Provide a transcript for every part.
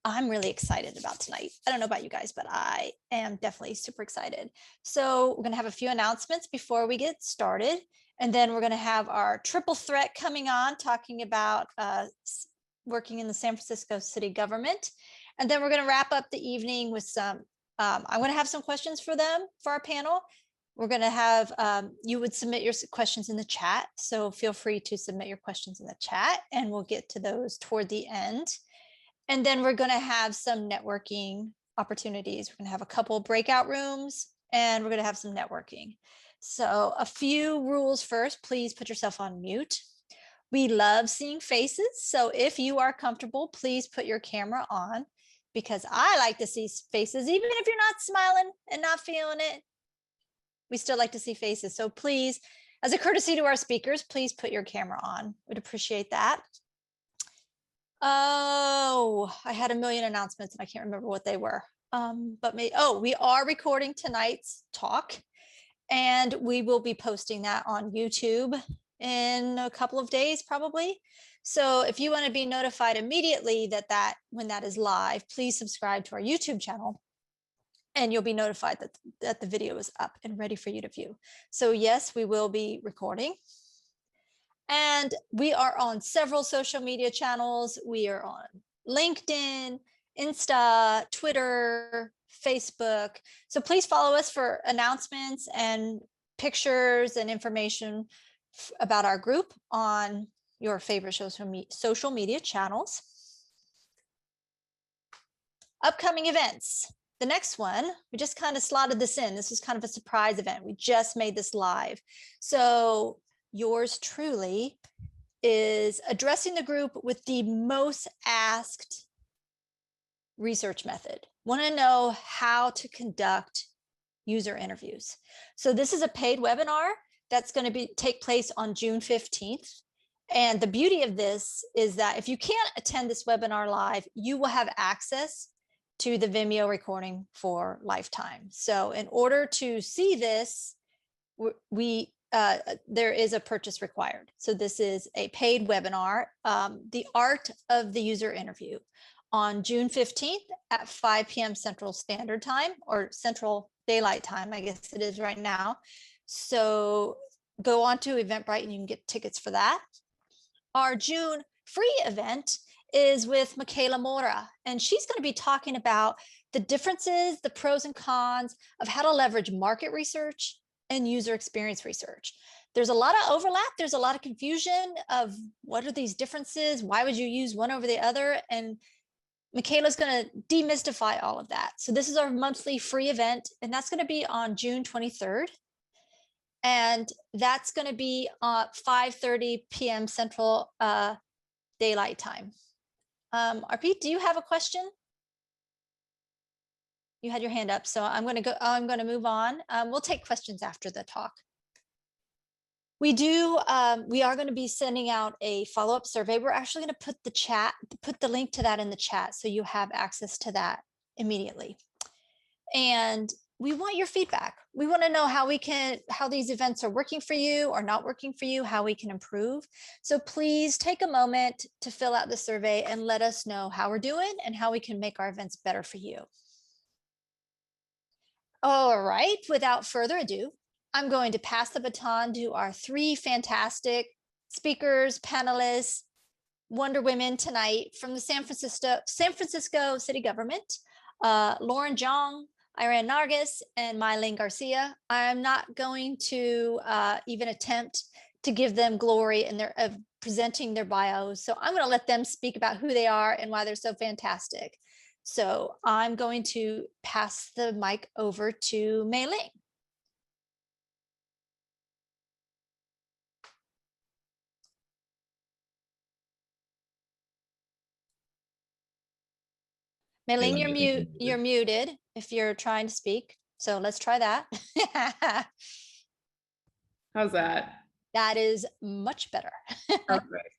I'm really excited about tonight. I don't know about you guys, but I am definitely super excited. So we're going to have a few announcements before we get started. And then we're going to have our triple threat coming on, talking about working in the San Francisco city government. And then we're going to wrap up the evening with some, I'm going to have some questions for them, for our panel. We're going to have, you would submit your questions in the chat. So feel free to submit your questions in the chat and we'll get to those toward the end. And then we're going to have some networking opportunities. We're going to have a couple of breakout rooms and we're going to have some networking. So a few rules first, please put yourself on mute. We love seeing faces. So if you are comfortable, please put your camera on because I like to see faces, even if you're not smiling and not feeling it. We still like to see faces. So please, as a courtesy to our speakers, please put your camera on. We'd appreciate that. Oh, I had a million announcements and I can't remember what they were. We are recording tonight's talk and we will be posting that on YouTube in a couple of days, probably. So if you want to be notified immediately when that is live, please subscribe to our YouTube channel and you'll be notified that the video is up and ready for you to view. So yes, we will be recording. And we are on several social media channels. We are on LinkedIn, Insta, Twitter, Facebook. So please follow us for announcements and pictures and information about our group on your favorite social media channels. Upcoming events. The next one, we just kind of slotted this in. This was kind of a surprise event. We just made this live. So yours truly is addressing the group with the most asked research method. Want to know how to conduct user interviews. So this is a paid webinar that's going to take place on June 15th. And the beauty of this is that if you can't attend this webinar live, you will have access to the Vimeo recording for lifetime. So in order to see this, there is a purchase required. So this is a paid webinar, The Art of the User Interview, on June 15th at 5 p.m. Central Standard Time, or Central Daylight Time, I guess it is right now. So go on to Eventbrite and you can get tickets for that. Our June free event is with Michaela Mora, and she's going to be talking about the differences, the pros and cons of how to leverage market research and user experience research. There's a lot of overlap. There's a lot of confusion of what are these differences? Why would you use one over the other? And Michaela's going to demystify all of that. So this is our monthly free event, and that's going to be on June 23rd. And that's going to be 5:30 p.m. Central Daylight Time. RP, do you have a question? You had your hand up, so I'm going to move on. We'll take questions after the talk. We are going to be sending out a follow-up survey. We're actually going to put the link to that in the chat so you have access to that immediately. And we want your feedback. We want to know how these events are working for you or not working for you, how we can improve. So please take a moment to fill out the survey and let us know how we're doing and how we can make our events better for you. All right, without further ado, I'm going to pass the baton to our three fantastic speakers, panelists, Wonder Women tonight from the San Francisco city government, Lauren Jong, Iran Narges, and Mai-Ling Garcia. I'm not going to even attempt to give them glory in presenting their bios. So I'm going to let them speak about who they are and why they're so fantastic. So I'm going to pass the mic over to Mai-Ling. Mai-Ling, you're muted if you're trying to speak. So let's try that. How's that? That is much better. Perfect.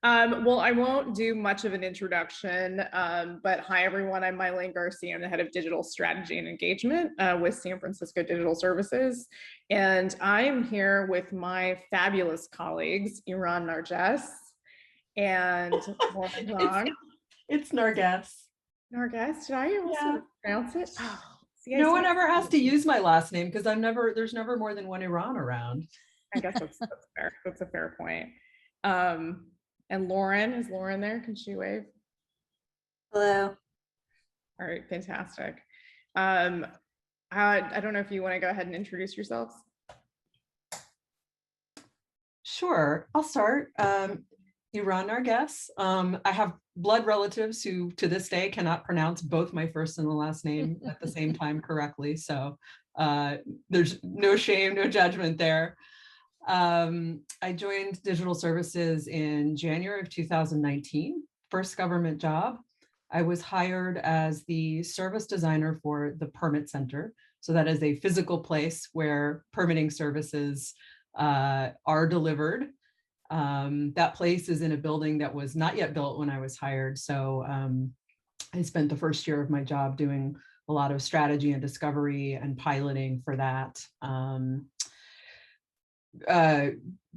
Well, I won't do much of an introduction, but hi, everyone. I'm Mai-Ling Garcia. I'm the head of digital strategy and engagement with San Francisco Digital Services. And I'm here with my fabulous colleagues, Iran Narges and Jong. It's Narges. Narges, did I also Yeah. pronounce it? Oh, see, No one ever has to use my last name because there's never more than one Iran around. I guess that's fair. That's a fair point. And Lauren, is Lauren there? Can she wave? Hello. All right, fantastic. I don't know if you want to go ahead and introduce yourselves. Sure, I'll start. Iran Narges. I have blood relatives who to this day cannot pronounce both my first and the last name at the same time correctly. So there's no shame, no judgment there. I joined digital services in January of 2019, first government job. I was hired as the service designer for the permit center. So that is a physical place where permitting services are delivered. That place is in a building that was not yet built when I was hired. So I spent the first year of my job doing a lot of strategy and discovery and piloting for that.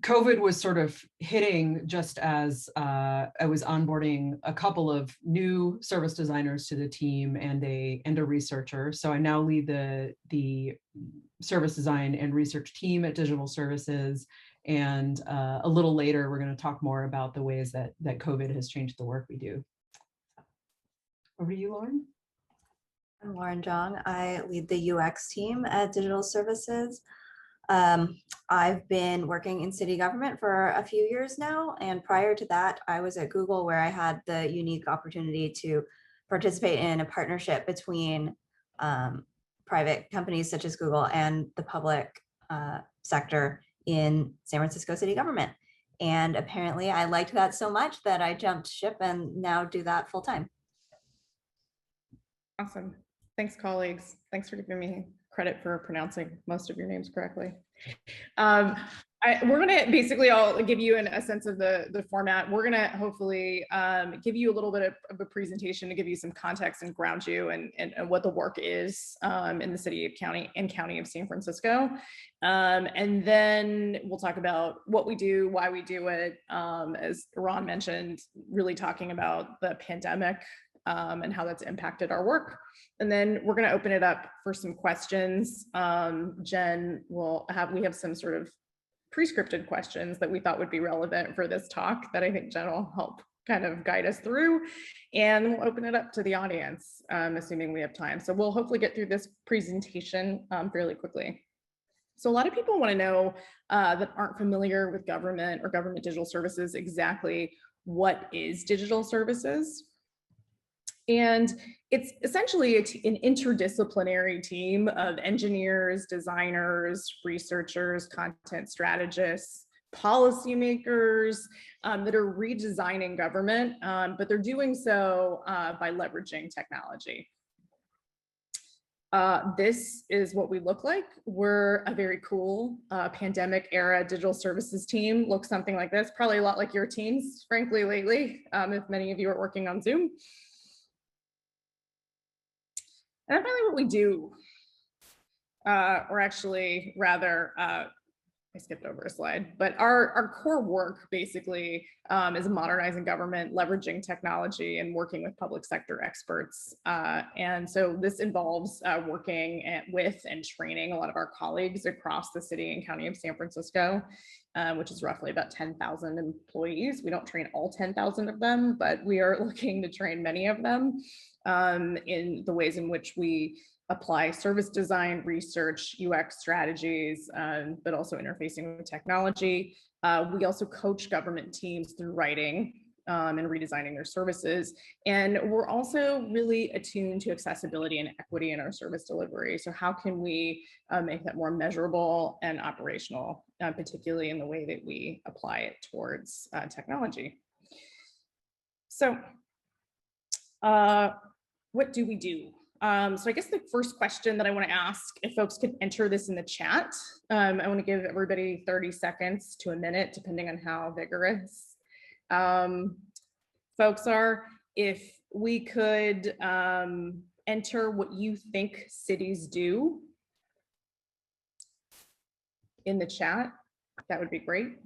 COVID was sort of hitting just as I was onboarding a couple of new service designers to the team and a researcher. So I now lead the service design and research team at Digital Services. And a little later, we're going to talk more about the ways that COVID has changed the work we do. Over to you, Lauren. I'm Lauren Jong. I lead the UX team at Digital Services. I've been working in city government for a few years now, and prior to that, I was at Google, where I had the unique opportunity to participate in a partnership between private companies such as Google and the public sector in San Francisco city government. And apparently I liked that so much that I jumped ship and now do that full time. Awesome. Thanks, colleagues. Thanks for giving me credit for pronouncing most of your names correctly. We're going to basically, I'll give you a sense of the format. We're going to hopefully give you a little bit of a presentation to give you some context and ground you and what the work is in the city of county of San Francisco. And then we'll talk about what we do, why we do it. As Ron mentioned, really talking about the pandemic and how that's impacted our work. And then we're going to open it up for some questions. Jen we have some sort of pre-scripted questions that we thought would be relevant for this talk that I think Jen will help kind of guide us through. And we'll open it up to the audience, assuming we have time. So we'll hopefully get through this presentation fairly quickly. So a lot of people want to know that aren't familiar with government or government digital services, exactly what is digital services. And it's essentially an interdisciplinary team of engineers, designers, researchers, content strategists, policymakers that are redesigning government, but they're doing so by leveraging technology. This is what we look like. We're a very cool pandemic era digital services team. Looks something like this, probably a lot like your teams, frankly, lately, if many of you are working on Zoom. And that's really what we do. Or actually, rather, I skipped over a slide, but our core work basically is modernizing government, leveraging technology, and working with public sector experts. And so this involves working with and training a lot of our colleagues across the city and county of San Francisco, which is roughly about 10,000 employees. We don't train all 10,000 of them, but we are looking to train many of them in the ways in which we apply service design, research, UX strategies, but also interfacing with technology. We also coach government teams through writing and redesigning their services. And we're also really attuned to accessibility and equity in our service delivery. So how can we make that more measurable and operational, particularly in the way that we apply it towards technology? So what do we do? So I guess the first question that I want to ask, if folks could enter this in the chat, I want to give everybody 30 seconds to a minute, depending on how vigorous folks are. If we could enter what you think cities do in the chat, that would be great.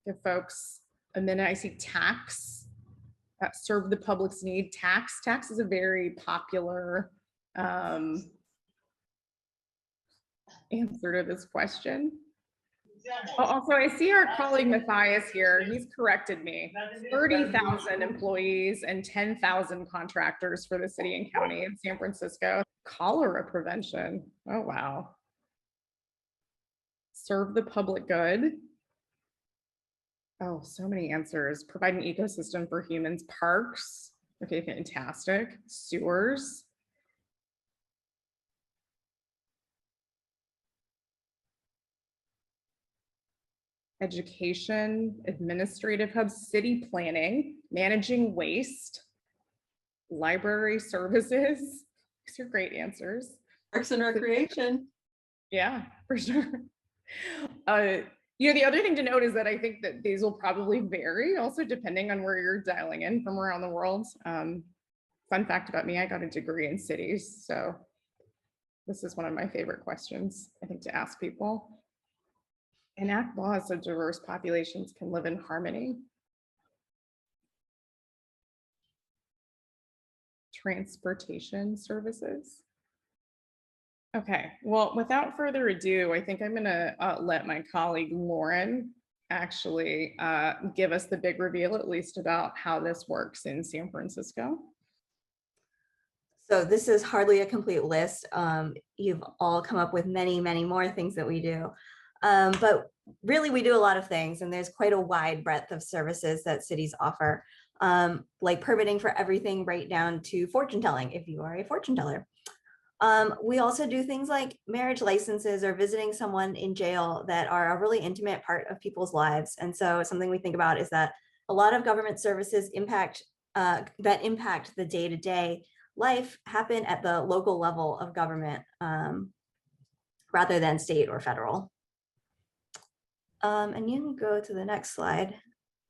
Give folks a minute. I see tax serve the public's need. Tax is a very popular answer to this question. Also, I see our colleague Matthias here. He's corrected me. 30,000 employees and 10,000 contractors for the city and county in San Francisco. Cholera prevention. Oh, wow. Serve the public good. Oh, so many answers. Provide an ecosystem for humans. Parks. Okay, fantastic. Sewers. Education, administrative hubs, city planning, managing waste, library services. These are great answers. Parks and recreation. Yeah, for sure. The other thing to note is that I think that these will probably vary also depending on where you're dialing in from around the world. Fun fact about me, I got a degree in cities. So this is one of my favorite questions, I think, to ask people. Enact laws so diverse populations can live in harmony. Transportation services. Okay, well, without further ado, I think I'm gonna let my colleague Lauren actually give us the big reveal, at least about how this works in San Francisco. So this is hardly a complete list. You've all come up with many, many more things that we do. But really, we do a lot of things, and there's quite a wide breadth of services that cities offer, like permitting for everything right down to fortune telling, if you are a fortune teller. We also do things like marriage licenses or visiting someone in jail that are a really intimate part of people's lives. And so something we think about is that a lot of government services that impact the day-to-day life happen at the local level of government rather than state or federal. And you can go to the next slide.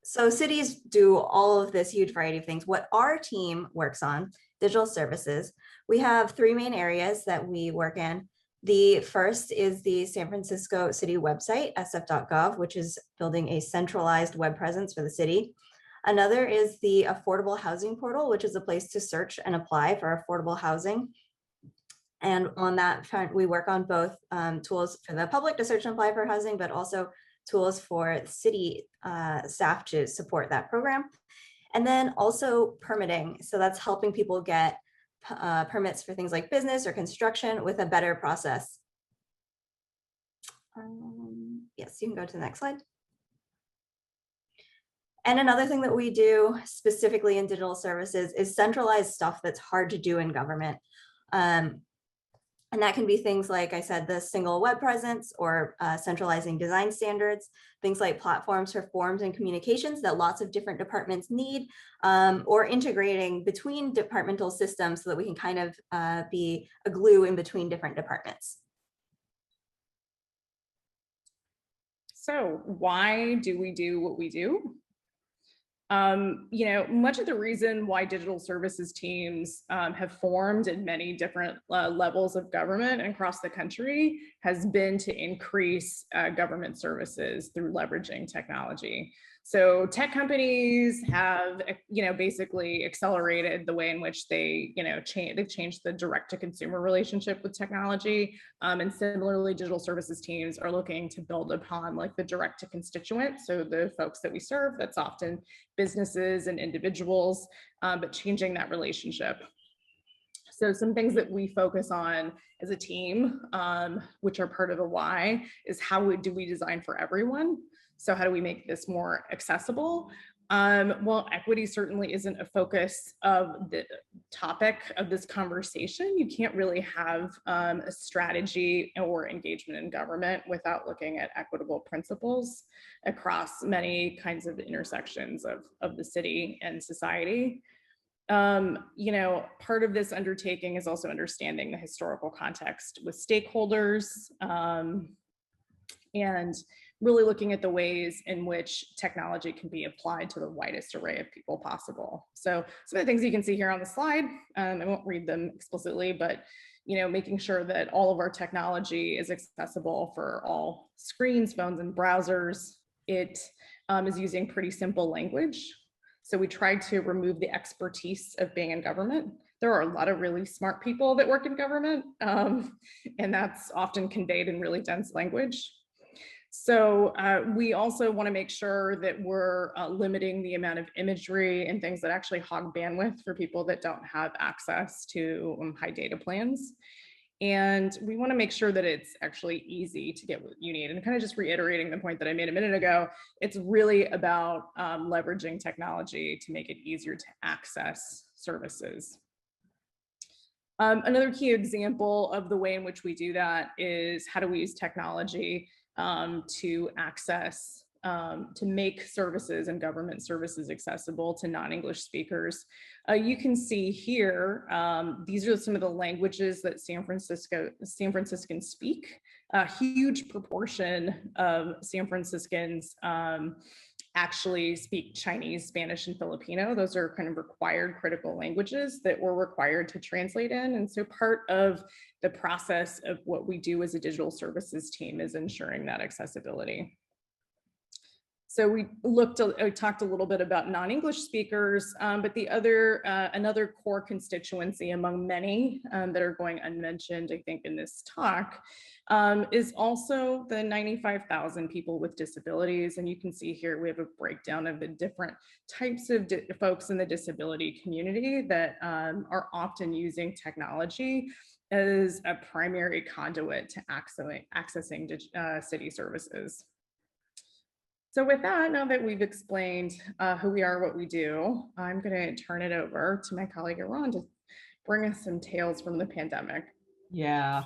So cities do all of this huge variety of things. What our team works on, digital services, we have three main areas that we work in. The first is the San Francisco City website, sf.gov, which is building a centralized web presence for the city. Another is the affordable housing portal, which is a place to search and apply for affordable housing. And on that front, we work on both tools for the public to search and apply for housing, but also tools for city staff to support that program. And then also permitting. So that's helping people get permits for things like business or construction with a better process. Yes, you can go to the next slide. And another thing that we do specifically in digital services is centralize stuff that's hard to do in government. And that can be things like I said, the single web presence or centralizing design standards, things like platforms for forms and communications that lots of different departments need, or integrating between departmental systems so that we can kind of be a glue in between different departments. So why do we do what we do? Much of the reason why digital services teams have formed in many different levels of government across the country has been to increase government services through leveraging technology. So tech companies have, basically accelerated the way in which they've changed the direct to consumer relationship with technology. And similarly, digital services teams are looking to build upon like the direct to constituent. So the folks that we serve, that's often businesses and individuals, but changing that relationship. So some things that we focus on as a team, which are part of the why, is how do we design for everyone? So how do we make this more accessible? Well, equity certainly isn't a focus of the topic of this conversation. You can't really have a strategy or engagement in government without looking at equitable principles across many kinds of intersections of the city and society. Part of this undertaking is also understanding the historical context with stakeholders and really looking at the ways in which technology can be applied to the widest array of people possible. So some of the things you can see here on the slide, I won't read them explicitly, but making sure that all of our technology is accessible for all screens, phones, and browsers. It is using pretty simple language. So we tried to remove the expertise of being in government. There are a lot of really smart people that work in government, and that's often conveyed in really dense language. So we also want to make sure that we're limiting the amount of imagery and things that actually hog bandwidth for people that don't have access to high data plans. And we want to make sure that it's actually easy to get what you need. And kind of just reiterating the point that I made a minute ago, it's really about leveraging technology to make it easier to access services. Another key example of the way in which we do that is how do we use technology to access, to make services and government services accessible to non-English speakers. You can see here, these are some of the languages that San Franciscans speak. A huge proportion of San Franciscans actually speak Chinese, Spanish, and Filipino. Those are kind of required critical languages that we're required to translate in. And so part of the process of what we do as a digital services team is ensuring that accessibility. So we talked a little bit about non-English speakers, but the other, another core constituency among many that are going unmentioned, I think, in this talk, is also the 95,000 people with disabilities. And you can see here, we have a breakdown of the different types of folks in the disability community that are often using technology as a primary conduit to accessing city services. So with that, now that we've explained who we are, what we do, I'm going to turn it over to my colleague Iran to bring us some tales from the pandemic. Yeah.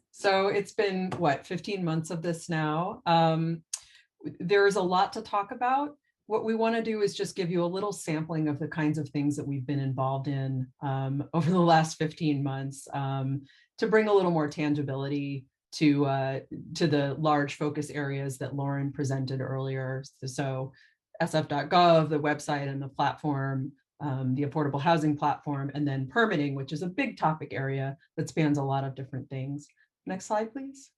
So it's been, what, 15 months of this now. There's a lot to talk about. What we want to do is just give you a little sampling of the kinds of things that we've been involved in over the last 15 months to bring a little more tangibility to the large focus areas that Lauren presented earlier. So SF.gov, the website and the platform, the affordable housing platform, and then permitting, which is a big topic area that spans a lot of different things. Next slide, please.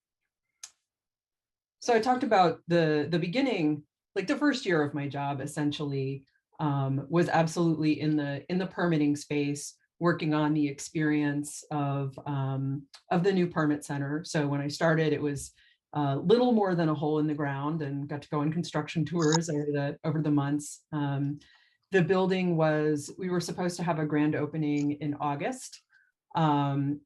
So I talked about the beginning, like the first year of my job essentially was absolutely in the permitting space, working on the experience of the new permit center. So when I started, it was little more than a hole in the ground, and got to go on construction tours over the months. The building we were supposed to have a grand opening in August, and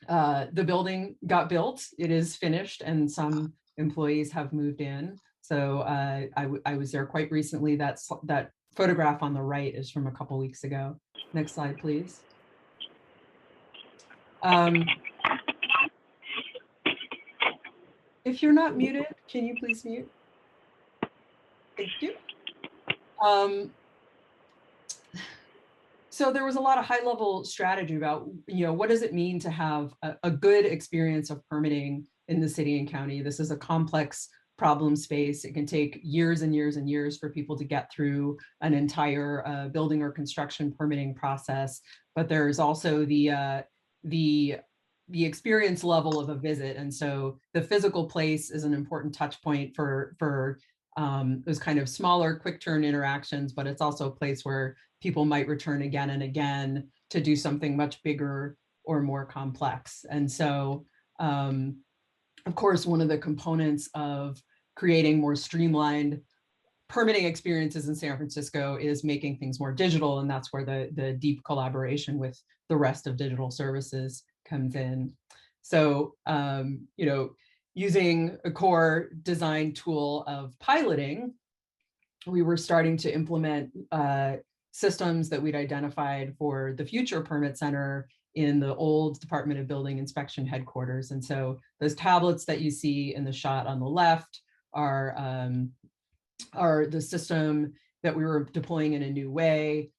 the building got built. It is finished, and some employees have moved in. So I was there quite recently. That photograph on the right is from a couple weeks ago. Next slide, please. If you're not muted, can you please mute? Thank you. So there was a lot of high-level strategy about, what does it mean to have a good experience of permitting in the city and county? This is a complex problem space. It can take years and years and years for people to get through an entire building or construction permitting process. But there's also the experience level of a visit. And so the physical place is an important touch point for those kind of smaller quick turn interactions, but it's also a place where people might return again and again to do something much bigger or more complex. And so, of course, one of the components of creating more streamlined permitting experiences in San Francisco is making things more digital. And that's where the deep collaboration with the rest of digital services comes in. So, using a core design tool of piloting, we were starting to implement systems that we'd identified for the future permit center in the old Department of Building Inspection headquarters. And so those tablets that you see in the shot on the left are the system that we were deploying in a new way.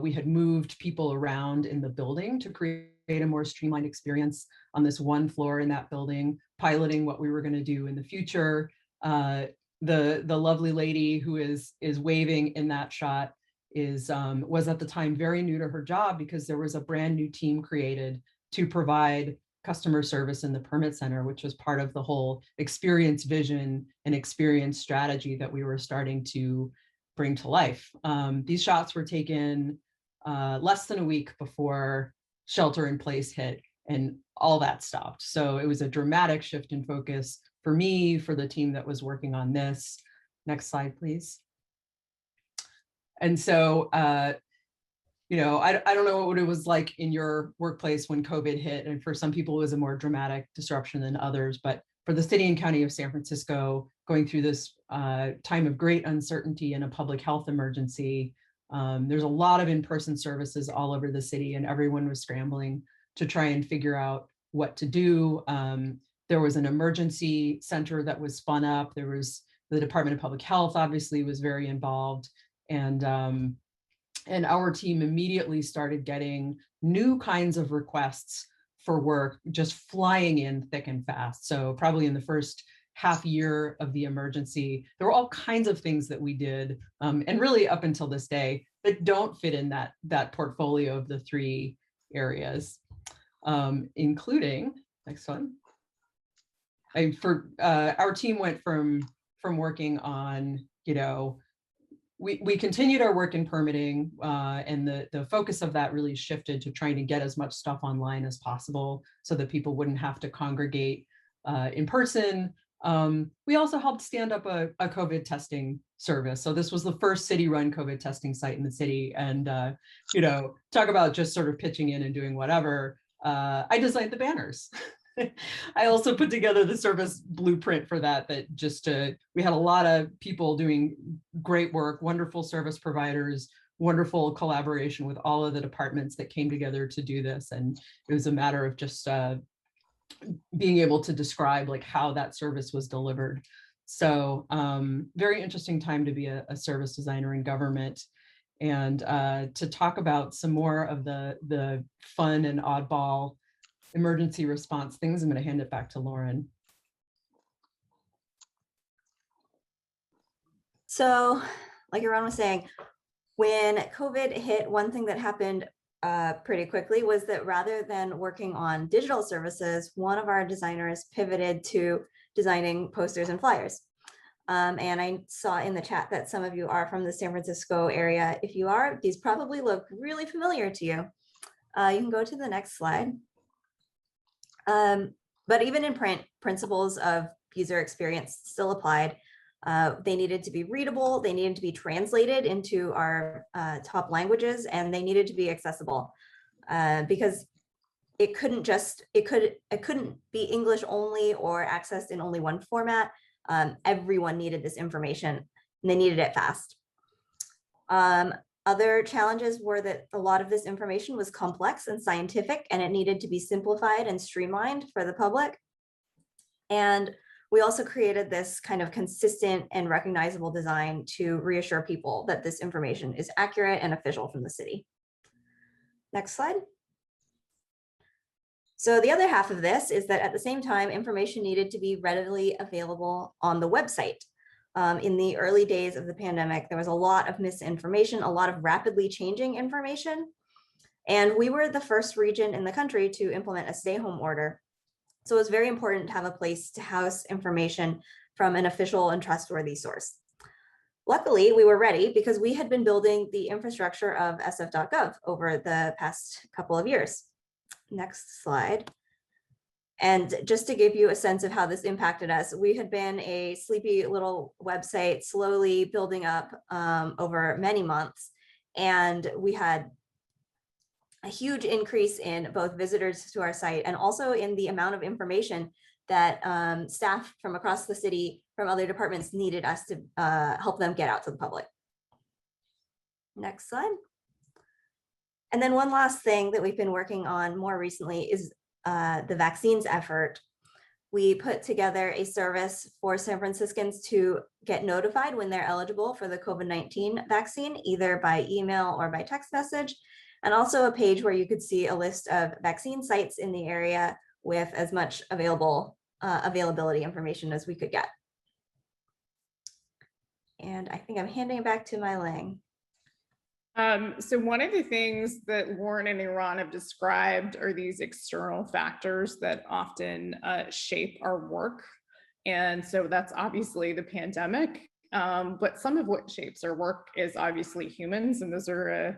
We had moved people around in the building to create a more streamlined experience on this one floor in that building, piloting what we were going to do in the future. The lovely lady who is waving in that shot was at the time very new to her job, because there was a brand new team created to provide customer service in the permit center, which was part of the whole experience vision and experience strategy that we were starting to bring to life. These shots were taken less than a week before shelter in place hit and all that stopped. So it was a dramatic shift in focus for me, for the team that was working on this. Next slide, please. And so, you know, I don't know what it was like in your workplace when COVID hit. And for some people, it was a more dramatic disruption than others. But for the city and county of San Francisco, going through this time of great uncertainty and a public health emergency, there's a lot of in-person services all over the city, and everyone was scrambling to try and figure out what to do. There was an emergency center that was spun up. There was the Department of Public Health, obviously, was very involved. And our team immediately started getting new kinds of requests for work, just flying in thick and fast. So probably in the first half year of the emergency, there were all kinds of things that we did, and really up until this day, that don't fit in that portfolio of the three areas, including, next one. Our team went from working on, you know, we continued our work in permitting, and the focus of that really shifted to trying to get as much stuff online as possible so that people wouldn't have to congregate in person. We also helped stand up a COVID testing service. So this was the first city-run COVID testing site in the city. And, you know, talk about just sort of pitching in and doing whatever. I designed the banners. I also put together the service blueprint for that we had a lot of people doing great work, wonderful service providers, wonderful collaboration with all of the departments that came together to do this. And it was a matter of just being able to describe like how that service was delivered. So very interesting time to be a service designer in government. And to talk about some more of the fun and oddball emergency response things, I'm going to hand it back to Lauren. So, like Yaron was saying, when COVID hit, one thing that happened pretty quickly was that rather than working on digital services, one of our designers pivoted to designing posters and flyers. And I saw in the chat that some of you are from the San Francisco area. If you are, these probably look really familiar to you. You can go to the next slide. But even in print, principles of user experience still applied. They needed to be readable, they needed to be translated into our top languages, and they needed to be accessible because it couldn't be English only or accessed in only one format. Everyone needed this information and they needed it fast. Other challenges were that a lot of this information was complex and scientific, and it needed to be simplified and streamlined for the public. And we also created this kind of consistent and recognizable design to reassure people that this information is accurate and official from the city. Next slide. So the other half of this is that at the same time, information needed to be readily available on the website. In the early days of the pandemic, there was a lot of misinformation, a lot of rapidly changing information. And we were the first region in the country to implement a stay-home order. So it was very important to have a place to house information from an official and trustworthy source. Luckily, we were ready because we had been building the infrastructure of SF.gov over the past couple of years. Next slide. And just to give you a sense of how this impacted us, we had been a sleepy little website slowly building up over many months. And we had a huge increase in both visitors to our site and also in the amount of information that staff from across the city, from other departments, needed us to help them get out to the public. Next slide. And then one last thing that we've been working on more recently is the vaccines effort. We put together a service for San Franciscans to get notified when they're eligible for the COVID-19 vaccine, either by email or by text message, and also a page where you could see a list of vaccine sites in the area with as much availability information as we could get. And I think I'm handing it back to Mai-Ling. So one of the things that Lauren and Iran have described are these external factors that often shape our work. And so that's obviously the pandemic. but some of what shapes our work is obviously humans, and those are a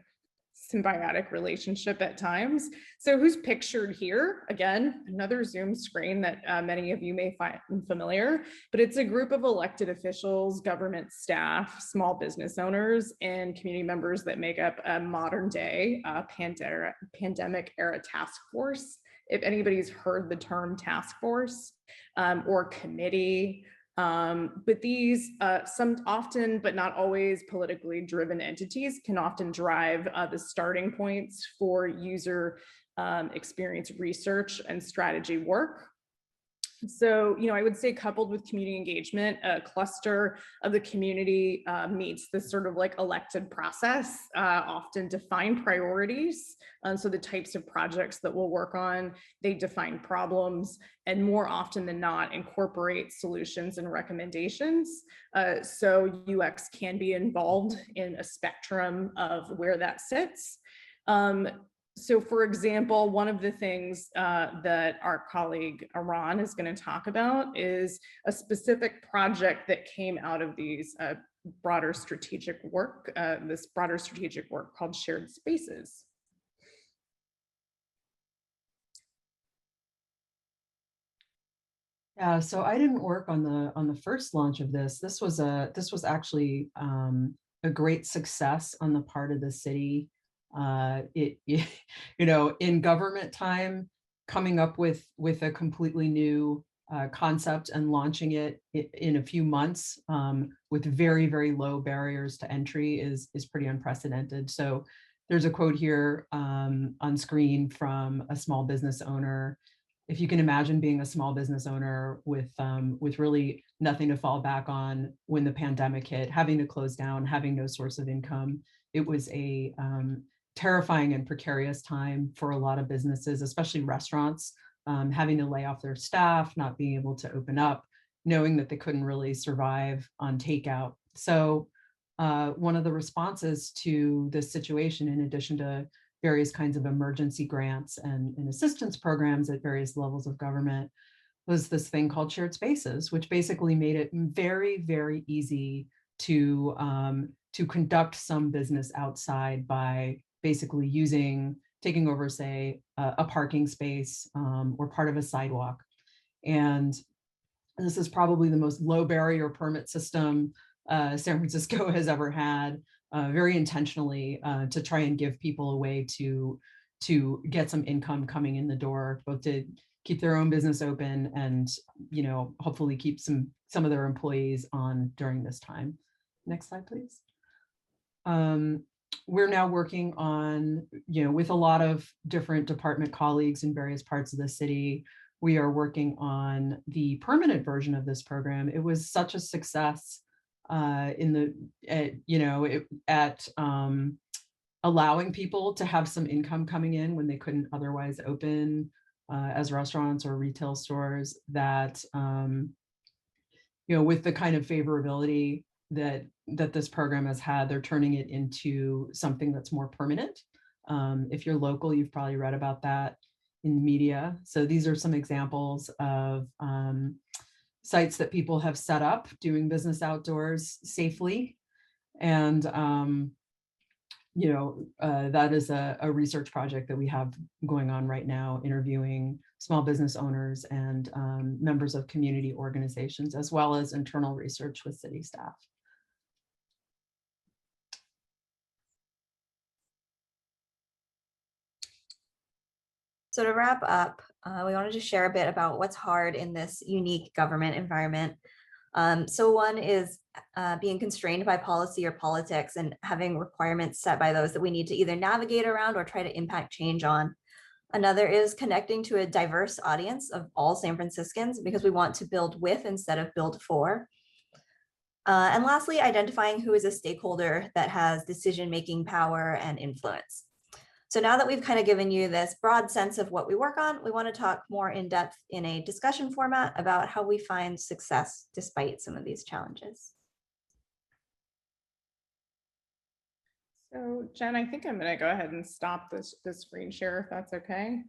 symbiotic relationship at times. So who's pictured here? Again, another Zoom screen that many of you may find familiar, but it's a group of elected officials, government staff, small business owners, and community members that make up a modern day pandemic era task force. If anybody's heard the term task force or committee, but these, some often, but not always politically driven entities can often drive the starting points for user experience research and strategy work. So, I would say coupled with community engagement, a cluster of the community meets this sort of like elected process, often define priorities. So the types of projects that we'll work on, they define problems, and more often than not incorporate solutions and recommendations. So UX can be involved in a spectrum of where that sits. So for example, one of the things that our colleague Aran is going to talk about is a specific project that came out of these broader strategic work, this broader strategic work called Shared Spaces. Yeah, so I didn't work on the first launch of this. This was actually a great success on the part of the city. In government time, coming up with a completely new concept and launching it in a few months with very, very low barriers to entry is pretty unprecedented. So there's a quote here on screen from a small business owner. If you can imagine being a small business owner with really nothing to fall back on when the pandemic hit, having to close down, having no source of income, it was a terrifying and precarious time for a lot of businesses, especially restaurants, having to lay off their staff, not being able to open up, knowing that they couldn't really survive on takeout. So one of the responses to this situation, in addition to various kinds of emergency grants and assistance programs at various levels of government, was this thing called Shared Spaces, which basically made it very, very easy to conduct some business outside by basically taking over, say, a parking space or part of a sidewalk. And this is probably the most low barrier permit system San Francisco has ever had, very intentionally to try and give people a way to get some income coming in the door, both to keep their own business open and hopefully keep some of their employees on during this time. Next slide, please. We're now working on, with a lot of different department colleagues in various parts of the city. We are working on the permanent version of this program. It was such a success at allowing people to have some income coming in when they couldn't otherwise open as restaurants or retail stores, that with the kind of favorability that this program has had, they're turning it into something that's more permanent. If you're local, you've probably read about that in the media. So these are some examples of sites that people have set up doing business outdoors safely. And, that is a research project that we have going on right now, interviewing small business owners and members of community organizations, as well as internal research with city staff. So to wrap up, we wanted to share a bit about what's hard in this unique government environment. So one is being constrained by policy or politics and having requirements set by those that we need to either navigate around or try to impact change on. Another is connecting to a diverse audience of all San Franciscans because we want to build with instead of build for. And lastly, identifying who is a stakeholder that has decision-making power and influence. So now that we've kind of given you this broad sense of what we work on, we want to talk more in depth in a discussion format about how we find success despite some of these challenges. So Jen, I think I'm going to go ahead and stop this screen share if that's okay.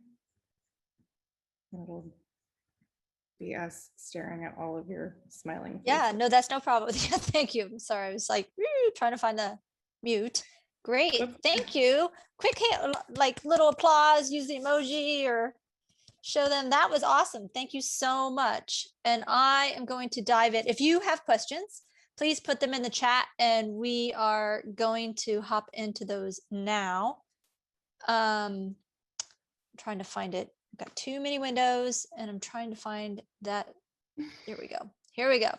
BS staring at all of your smiling Yeah, faces. no, that's no problem. Yeah, thank you. I'm sorry. I was like trying to find the mute. Great. Oops. Thank you. Quick hand, like little applause, use the emoji or show them. That was awesome. Thank you so much. And I am going to dive in. If you have questions, please put them in the chat and we are going to hop into those now. I'm trying to find it. I've got too many windows and I'm trying to find that. Here we go. Here we go.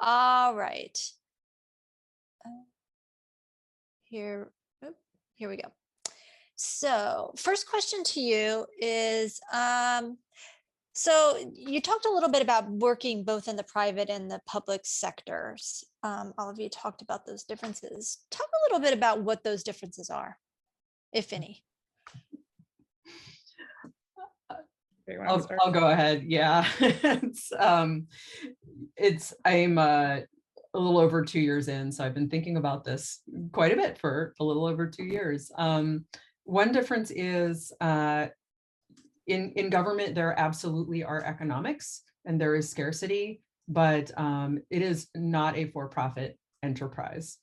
All right. Here we go. So first question to you is, so you talked a little bit about working both in the private and the public sectors. All of you talked about those differences. Talk a little bit about what those differences are, if any. I'll go ahead. Yeah, I'm a little over 2 years in, so I've been thinking about this quite a bit for a little over 2 years. One difference is in government, there absolutely are economics and there is scarcity, but it is not a for-profit enterprise.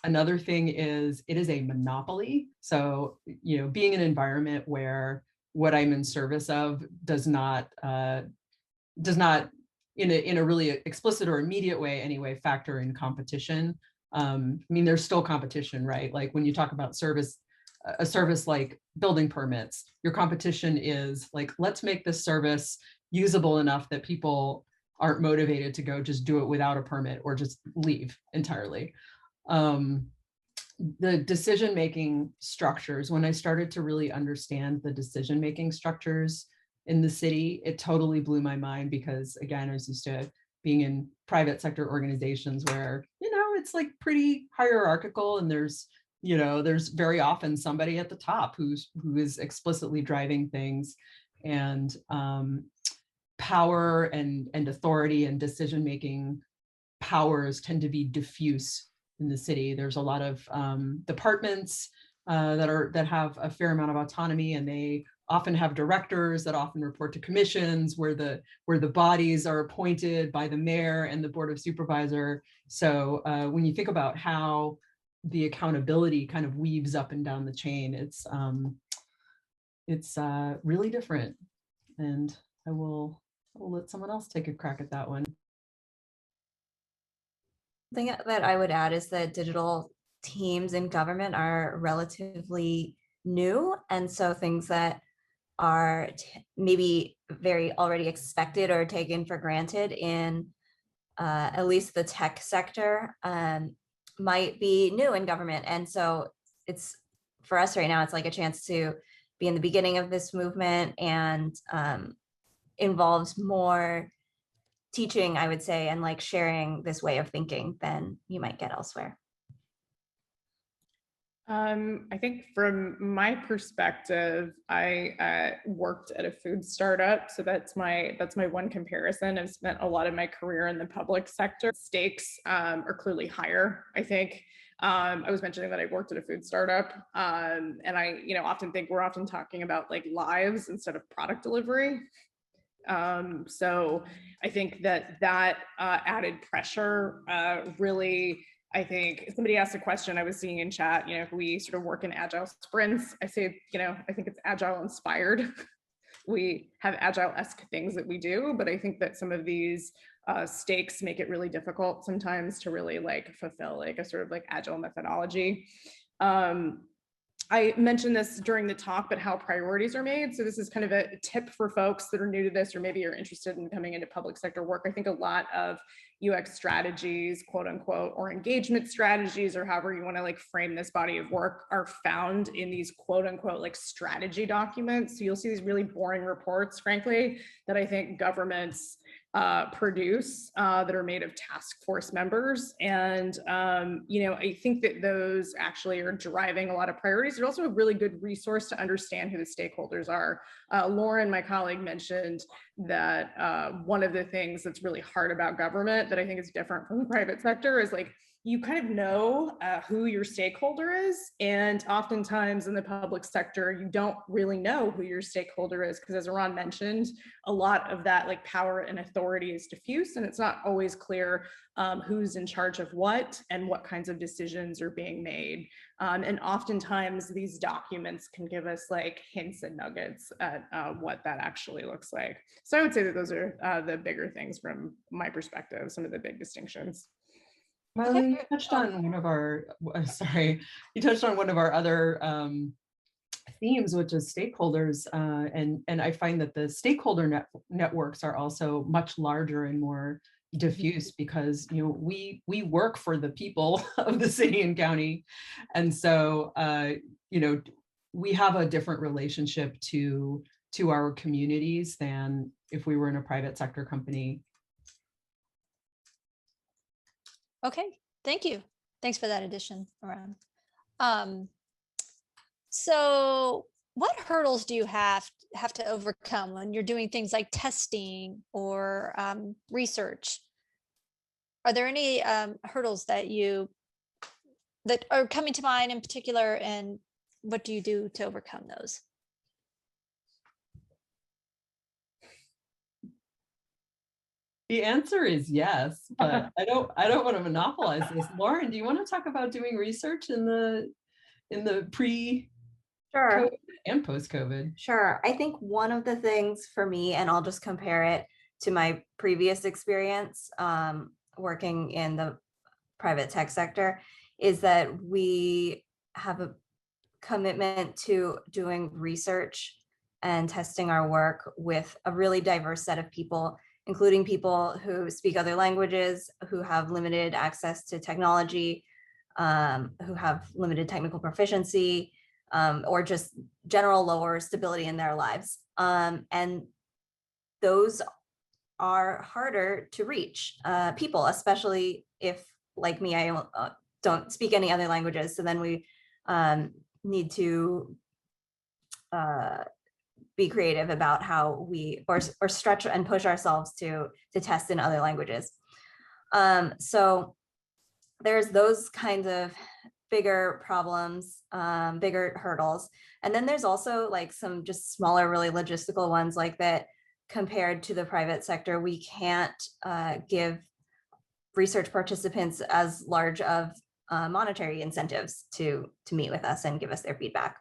Another thing is it is a monopoly. So, being an environment where what I'm in service of does not in a really explicit or immediate way anyway factor in competition. I mean, there's still competition, right? Like when you talk about a service like building permits, your competition is like, let's make this service usable enough that people aren't motivated to go just do it without a permit or just leave entirely. The decision-making structures, when I started to really understand the decision-making structures in the city, it totally blew my mind because, again, I was used to being in private sector organizations where, it's like pretty hierarchical and there's very often somebody at the top who is explicitly driving things, and power and authority and decision-making powers tend to be diffuse in the city. There's a lot of departments that have a fair amount of autonomy, and they often have directors that often report to commissions where the bodies are appointed by the mayor and the board of supervisor. So when you think about how the accountability kind of weaves up and down the chain, it's really different. And I will let someone else take a crack at that one. The thing that I would add is that digital teams in government are relatively new. And so things that are maybe very already expected or taken for granted in at least the tech sector might be new in government. And so it's, for us right now, it's like a chance to be in the beginning of this movement, and involves more teaching, I would say, and like sharing this way of thinking than you might get elsewhere. I think from my perspective, I worked at a food startup, so that's my one comparison. I've spent a lot of my career in the public sector. Stakes are clearly higher, I think. I was mentioning that I worked at a food startup, and I often think we're often talking about like lives instead of product delivery. So I think that added pressure really, I think somebody asked a question I was seeing in chat, if we sort of work in agile sprints, I say, I think it's agile inspired. We have agile-esque things that we do, but I think that some of these stakes make it really difficult sometimes to really like fulfill like a sort of like agile methodology. I mentioned this during the talk, but how priorities are made. So this is kind of a tip for folks that are new to this, or maybe you're interested in coming into public sector work. I think a lot of UX strategies, quote unquote, or engagement strategies, or however you want to like frame this body of work, are found in these quote unquote like strategy documents. So you'll see these really boring reports, frankly, that I think governments produce that are made of task force members. And, I think that those actually are driving a lot of priorities. They're also a really good resource to understand who the stakeholders are. Lauren, my colleague, mentioned that one of the things that's really hard about government that I think is different from the private sector is like you kind of know who your stakeholder is. And oftentimes in the public sector, you don't really know who your stakeholder is, because as Ron mentioned, a lot of that like power and authority is diffuse, and it's not always clear who's in charge of what and what kinds of decisions are being made. And oftentimes these documents can give us like hints and nuggets at what that actually looks like. So I would say that those are the bigger things from my perspective, some of the big distinctions. Mai-Ling, you touched on one of our, you touched on one of our other themes, which is stakeholders. And I find that the stakeholder networks are also much larger and more diffuse, because we work for the people of the city and county. And so we have a different relationship to our communities than if we were in a private sector company. Okay, thank you. Thanks for that addition, Around. So what hurdles do you have to overcome when you're doing things like testing or research? Are there any hurdles that are coming to mind in particular, and what do you do to overcome those? The answer is yes, but I don't want to monopolize this. Lauren, do you want to talk about doing research in the pre Sure. COVID and post-COVID? Sure. I think one of the things for me, and I'll just compare it to my previous experience working in the private tech sector, is that we have a commitment to doing research and testing our work with a really diverse set of people, including people who speak other languages, who have limited access to technology, who have limited technical proficiency, or just general lower stability in their lives. And those are harder to reach people, especially if, like me, I don't speak any other languages. So then we need to be creative about how we or stretch and push ourselves to test in other languages. So there's those kinds of bigger problems, bigger hurdles. And then there's also like some just smaller, really logistical ones like that. Compared to the private sector, we can't give research participants as large of monetary incentives to meet with us and give us their feedback.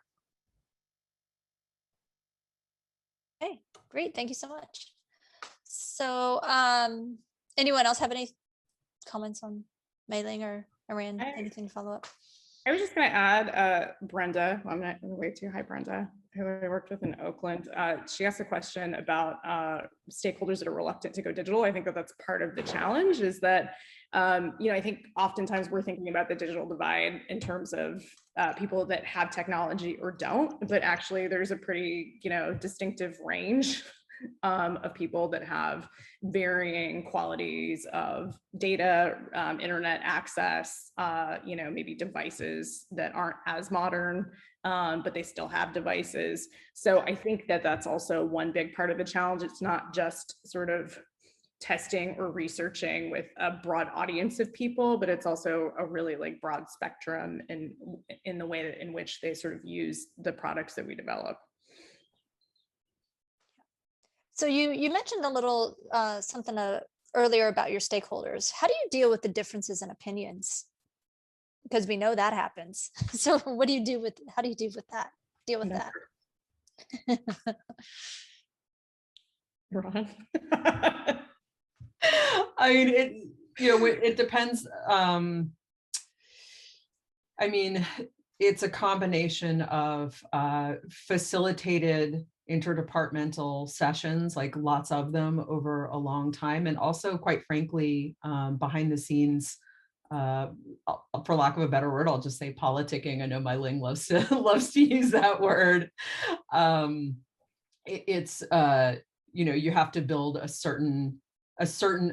Okay, great. Thank you so much. So anyone else have any comments on Mai-Ling or Aran? Anything to follow up? I was just going to add Brenda. Well, I'm not going to wait too. Hi, Brenda, who I worked with in Oakland. She asked a question about stakeholders that are reluctant to go digital. I think that that's part of the challenge, is that, I think oftentimes we're thinking about the digital divide in terms of people that have technology or don't, but actually there's a pretty, distinctive range of people that have varying qualities of data, internet access, maybe devices that aren't as modern, but they still have devices. So I think that that's also one big part of the challenge. It's not just sort of testing or researching with a broad audience of people, but it's also a really like broad spectrum in the way that in which they sort of use the products that we develop. So you mentioned a little something earlier about your stakeholders. How do you deal with the differences in opinions? Because we know that happens. So what do you do with? How do you deal with that? Ron? I mean, it depends. I mean, it's a combination of facilitated interdepartmental sessions, like lots of them over a long time, and also, quite frankly, behind the scenes, for lack of a better word, I'll just say politicking. I know Mai-Ling loves to use that word. It's you have to build a certain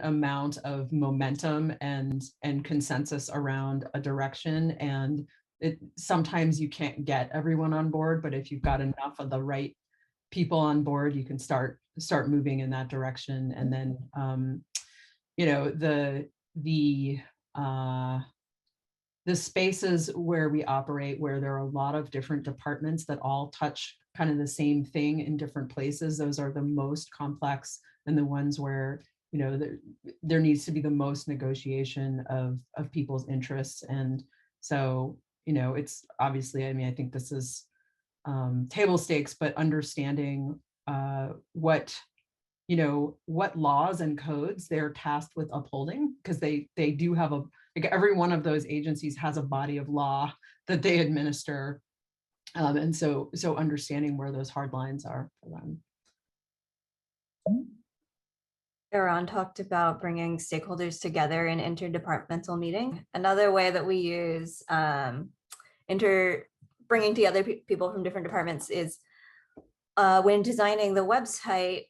amount of momentum and consensus around a direction, and sometimes you can't get everyone on board, but if you've got enough of the right people on board, you can start moving in that direction. And then the the spaces where we operate, where there are a lot of different departments that all touch kind of the same thing in different places, those are the most complex and the ones where, you know, there needs to be the most negotiation of people's interests. And so, you know, it's obviously, I mean, I think this is table stakes, but understanding what, you know, what laws and codes they're tasked with upholding, because they do have a, like every one of those agencies has a body of law that they administer. And so understanding where those hard lines are for them. Aaron talked about bringing stakeholders together in interdepartmental meeting. Another way that we use bringing together people from different departments is when designing the website.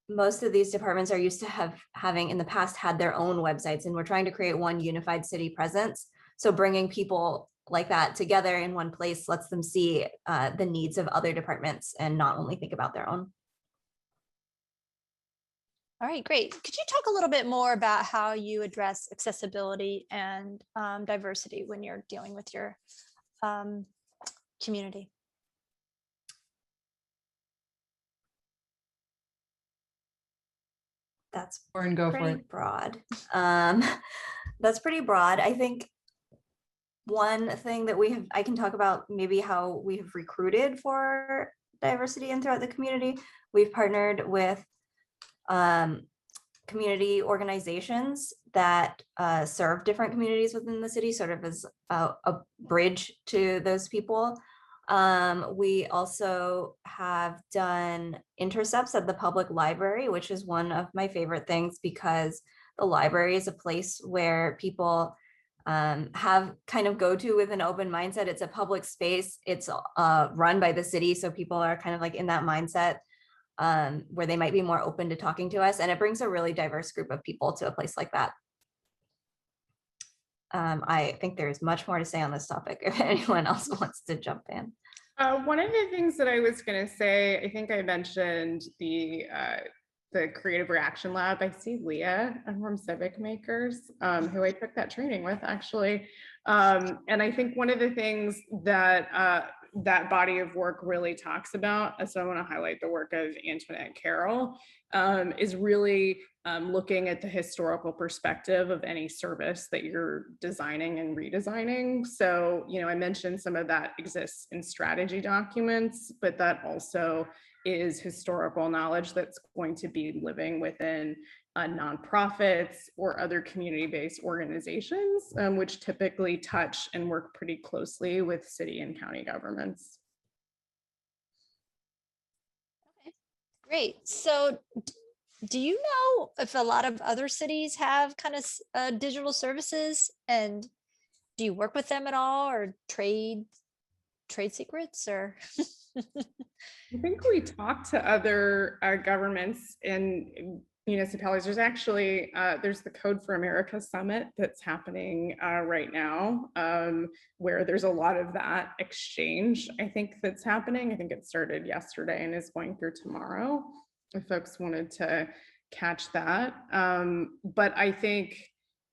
Most of these departments are used to having in the past had their own websites, and we're trying to create one unified city presence. So bringing people like that together in one place lets them see the needs of other departments and not only think about their own. All right, great. Could you talk a little bit more about how you address accessibility and diversity when you're dealing with your community? That's Lauren, go for pretty it. broad. That's pretty broad. I think one thing that I can talk about maybe how we have recruited for diversity and throughout the community. We've partnered with community organizations that serve different communities within the city, sort of as a bridge to those people. We also have done intercepts at the public library, which is one of my favorite things because the library is a place where people have kind of go to with an open mindset. It's a public space. It's run by the city. So people are kind of like in that mindset where they might be more open to talking to us. And it brings a really diverse group of people to a place like that. I think there's much more to say on this topic if anyone else wants to jump in. One of the things that I was going to say, I think I mentioned the Creative Reaction Lab. I see Leah from Civic Makers, who I took that training with actually. And I think one of the things that that body of work really talks about, so I want to highlight the work of Antoinette Carroll, is really looking at the historical perspective of any service that you're designing and redesigning. So, you know, I mentioned some of that exists in strategy documents, but that also is historical knowledge that's going to be living within nonprofits or other community-based organizations, which typically touch and work pretty closely with city and county governments. Okay, great. So do you know if a lot of other cities have kind of digital services, and do you work with them at all, or trade secrets, or? I think we talked to other governments and municipalities. There's actually, there's the Code for America Summit that's happening right now, where there's a lot of that exchange, I think, that's happening. I think it started yesterday and is going through tomorrow, if folks wanted to catch that. But I think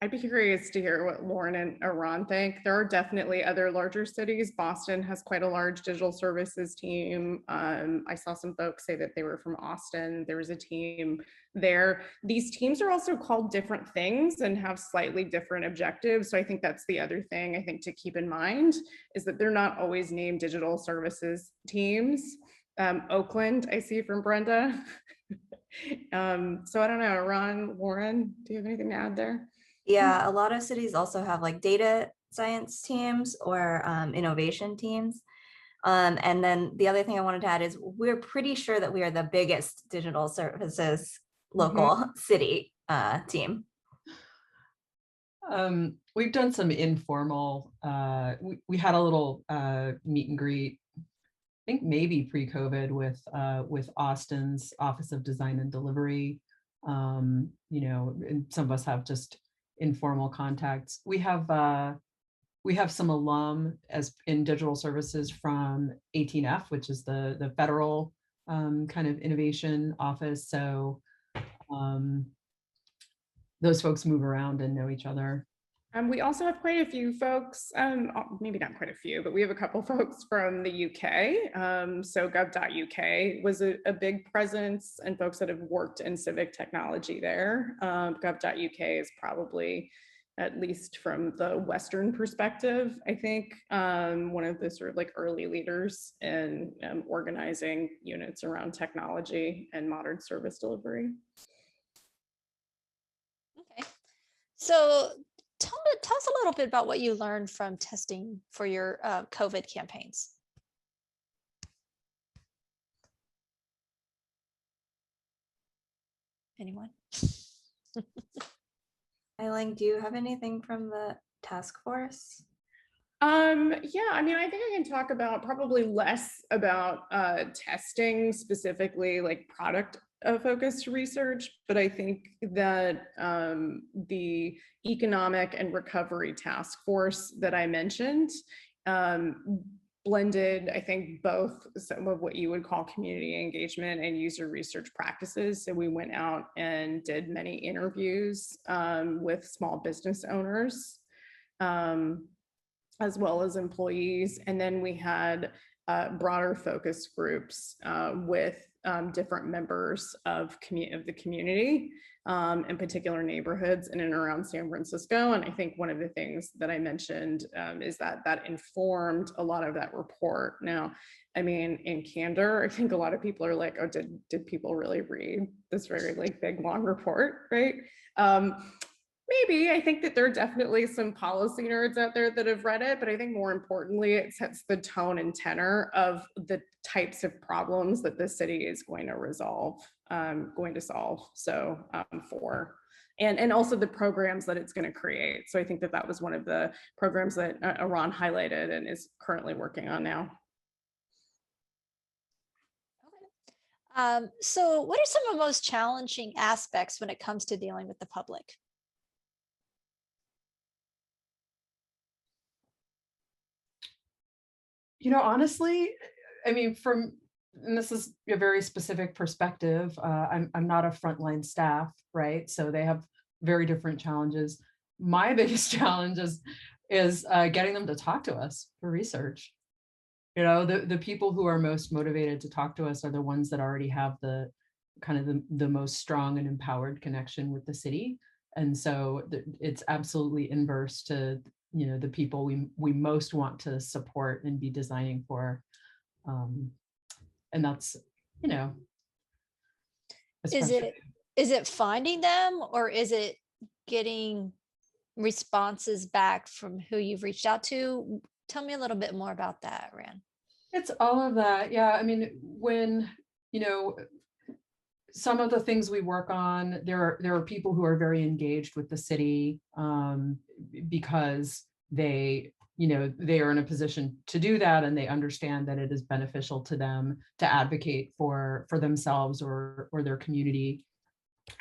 I'd be curious to hear what Lauren and Iran think. There are definitely other larger cities. Boston has quite a large digital services team. I saw some folks say that they were from Austin. There was a team there. These teams are also called different things and have slightly different objectives. So I think that's the other thing I think to keep in mind is that they're not always named digital services teams. Oakland, I see from Brenda. So I don't know, Iran, Lauren, do you have anything to add there? Yeah, a lot of cities also have like data science teams or innovation teams. And then the other thing I wanted to add is we're pretty sure that we are the biggest digital services local city team. We've done some informal, we had a little meet and greet, I think maybe pre-COVID with Austin's Office of Design and Delivery. You know, and some of us have just informal contacts. We have some alum as in digital services from 18F, which is the federal kind of innovation office. So those folks move around and know each other. We also have quite a few folks, maybe not quite a few, but we have a couple folks from the UK. So gov.uk was a big presence, and folks that have worked in civic technology there. Gov.uk is probably, at least from the Western perspective, I think, one of the sort of like early leaders in organizing units around technology and modern service delivery. Okay. So tell us a little bit about what you learned from testing for your COVID campaigns. Anyone? Mai-Ling, do you have anything from the task force? Yeah, I mean, I think I can talk about probably less about testing specifically, like product focused research, but I think that the economic and recovery task force that I mentioned blended, I think, both some of what you would call community engagement and user research practices. So we went out and did many interviews with small business owners, as well as employees. And then we had broader focus groups with different members of the community, in particular neighborhoods in and around San Francisco. And I think one of the things that I mentioned is that informed a lot of that report. Now, I mean, in candor, I think a lot of people are like, oh, did people really read this very like big, long report, right? Maybe. I think that there are definitely some policy nerds out there that have read it, but I think more importantly, it sets the tone and tenor of the types of problems that the city is going to solve. So and also the programs that it's going to create. So I think that was one of the programs that Iran highlighted and is currently working on now. So what are some of the most challenging aspects when it comes to dealing with the public? You know, honestly, I mean, and this is a very specific perspective. I'm not a frontline staff, right? So they have very different challenges. My biggest challenge is getting them to talk to us for research. You know, the people who are most motivated to talk to us are the ones that already have the kind of the most strong and empowered connection with the city. And so it's absolutely inverse to, you know, the people we most want to support and be designing for. And that's, you know. Is it finding them, or is it getting responses back from who you've reached out to? Tell me a little bit more about that, Ran. It's all of that. Yeah. I mean, when, you know, some of the things we work on, there are people who are very engaged with the city because they, you know, they are in a position to do that, and they understand that it is beneficial to them to advocate for themselves or their community.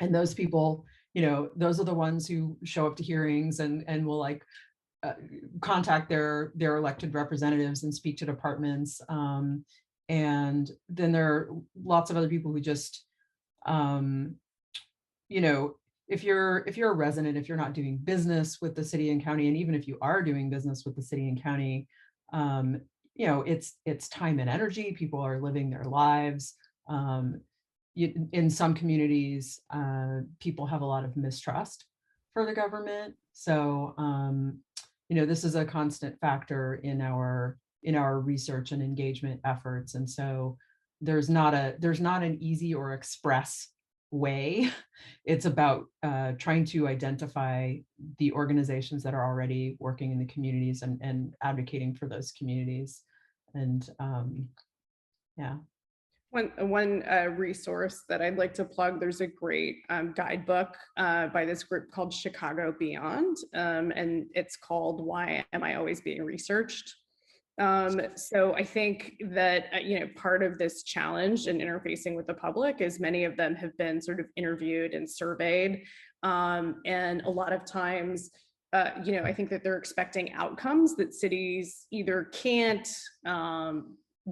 And those people, you know, those are the ones who show up to hearings and will like contact their elected representatives and speak to departments. And then there are lots of other people who just, you know, if you're a resident, if you're not doing business with the city and county, and even if you are doing business with the city and county, you know, it's time and energy. People are living their lives. In some communities, people have a lot of mistrust for the government. So, you know, this is a constant factor in our research and engagement efforts. And so there's not an easy or express way. It's about trying to identify the organizations that are already working in the communities and advocating for those communities. And yeah. One resource that I'd like to plug, there's a great guidebook by this group called Chicago Beyond, and it's called Why Am I Always Being Researched? So I think that, you know, part of this challenge in interfacing with the public is many of them have been sort of interviewed and surveyed. And a lot of times, you know, I think that they're expecting outcomes that cities either can't,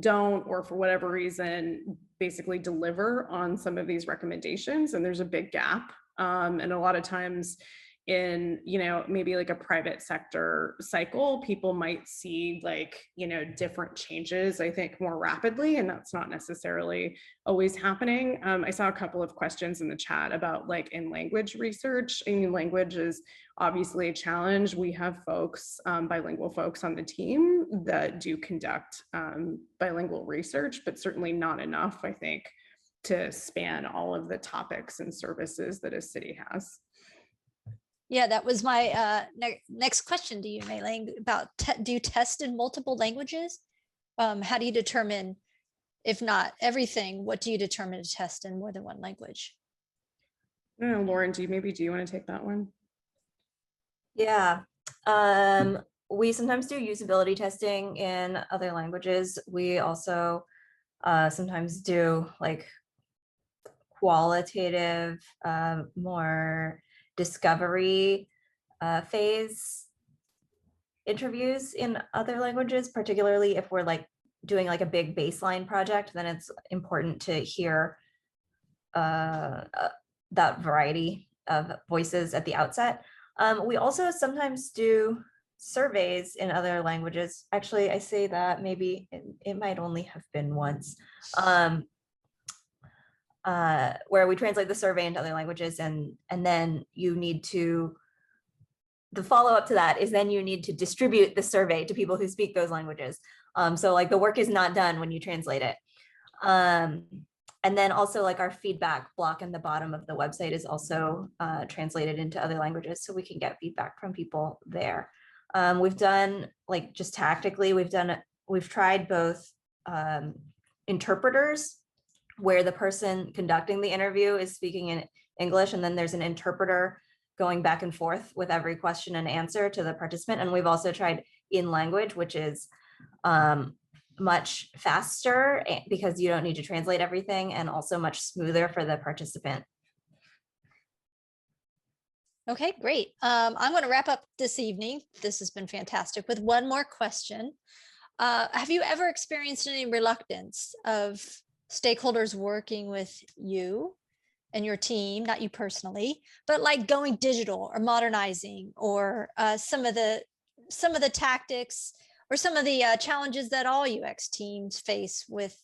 don't, or for whatever reason, basically deliver on some of these recommendations. And there's a big gap. And a lot of times, in, you know, maybe like a private sector cycle, people might see like, you know, different changes, I think, more rapidly, and that's not necessarily always happening. I saw a couple of questions in the chat about like in language research. I mean, language is obviously a challenge. We have folks, bilingual folks on the team that do conduct bilingual research, but certainly not enough, I think, to span all of the topics and services that a city has. Yeah, that was my next question to you, Mai-Ling, about do you test in multiple languages? How do you determine, if not everything, what do you determine to test in more than one language? I don't know, Lauren, do you want to take that one? Yeah, we sometimes do usability testing in other languages. We also sometimes do like qualitative, more discovery phase interviews in other languages, particularly if we're like doing like a big baseline project, then it's important to hear that variety of voices at the outset. We also sometimes do surveys in other languages. Actually, I say that maybe it might only have been once, where we translate the survey into other languages, and then you need to, the follow-up to that is then you need to distribute the survey to people who speak those languages. So like the work is not done when you translate it. And then also like our feedback block in the bottom of the website is also translated into other languages, so we can get feedback from people there. We've done, like, just tactically, we've tried both interpreters, where the person conducting the interview is speaking in English, and then there's an interpreter going back and forth with every question and answer to the participant. And we've also tried in language, which is much faster because you don't need to translate everything, and also much smoother for the participant. Okay, great. I'm going to wrap up this evening. This has been fantastic with one more question. Have you ever experienced any reluctance of stakeholders working with you and your team, not you personally, but like going digital or modernizing, or some of the tactics or some of the challenges that all UX teams face with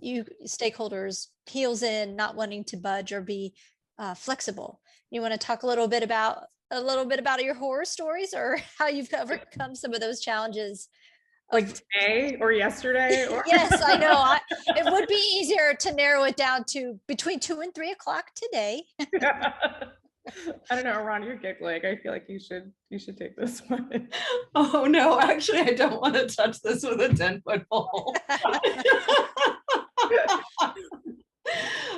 you stakeholders, heels in, not wanting to budge or be flexible? You want to talk a little bit about your horror stories, or how you've overcome some of those challenges? Like today or yesterday? Or Yes, I know. It would be easier to narrow it down to between 2 and 3 o'clock today. I don't know, Ron, you're giggling. I feel like you should take this one. Oh no, actually, I don't want to touch this with a 10-foot pole.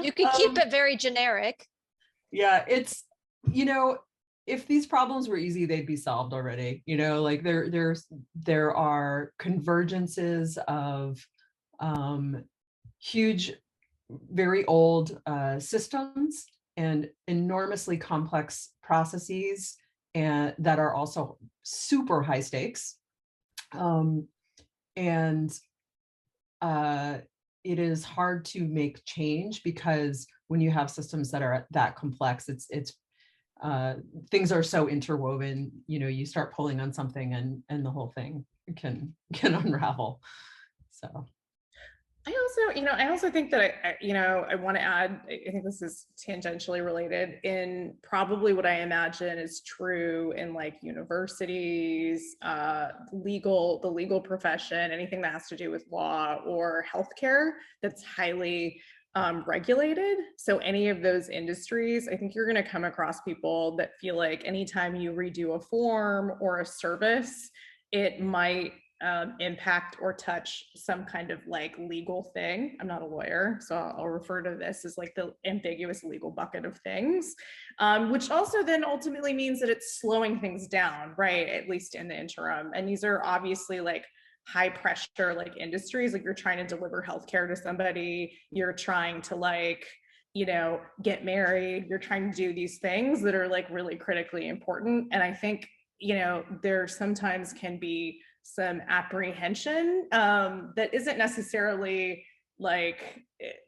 You could keep it very generic. Yeah, it's, you know, if these problems were easy, they'd be solved already. You know, like there are convergences of huge, very old systems and enormously complex processes, and that are also super high stakes. It is hard to make change, because when you have systems that are that complex, things are so interwoven. You know, you start pulling on something and the whole thing can unravel. So I also think that I want to add, I think this is tangentially related in probably what I imagine is true in like universities, the legal profession, anything that has to do with law or healthcare that's highly regulated. So any of those industries, I think you're going to come across people that feel like anytime you redo a form or a service, it might impact or touch some kind of like legal thing. I'm not a lawyer, so I'll refer to this as like the ambiguous legal bucket of things, which also then ultimately means that it's slowing things down, right? At least in the interim. And these are obviously like high pressure like industries. Like you're trying to deliver healthcare to somebody, you're trying to like, you know, get married, you're trying to do these things that are like really critically important. And I think, you know, there sometimes can be some apprehension that isn't necessarily like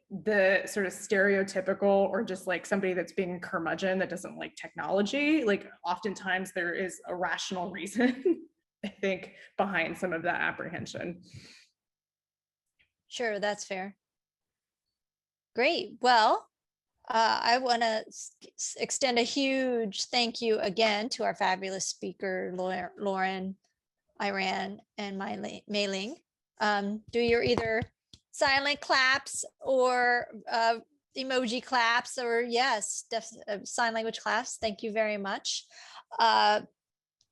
the sort of stereotypical or just like somebody that's being a curmudgeon that doesn't like technology. Like oftentimes there is a rational reason, I think, behind some of that apprehension. Sure, that's fair. Great. Well, I want to extend a huge thank you again to our fabulous speaker, Lauren, Iran, and Mai-Ling. Do your either silent claps or emoji claps, or yes, sign language claps. Thank you very much.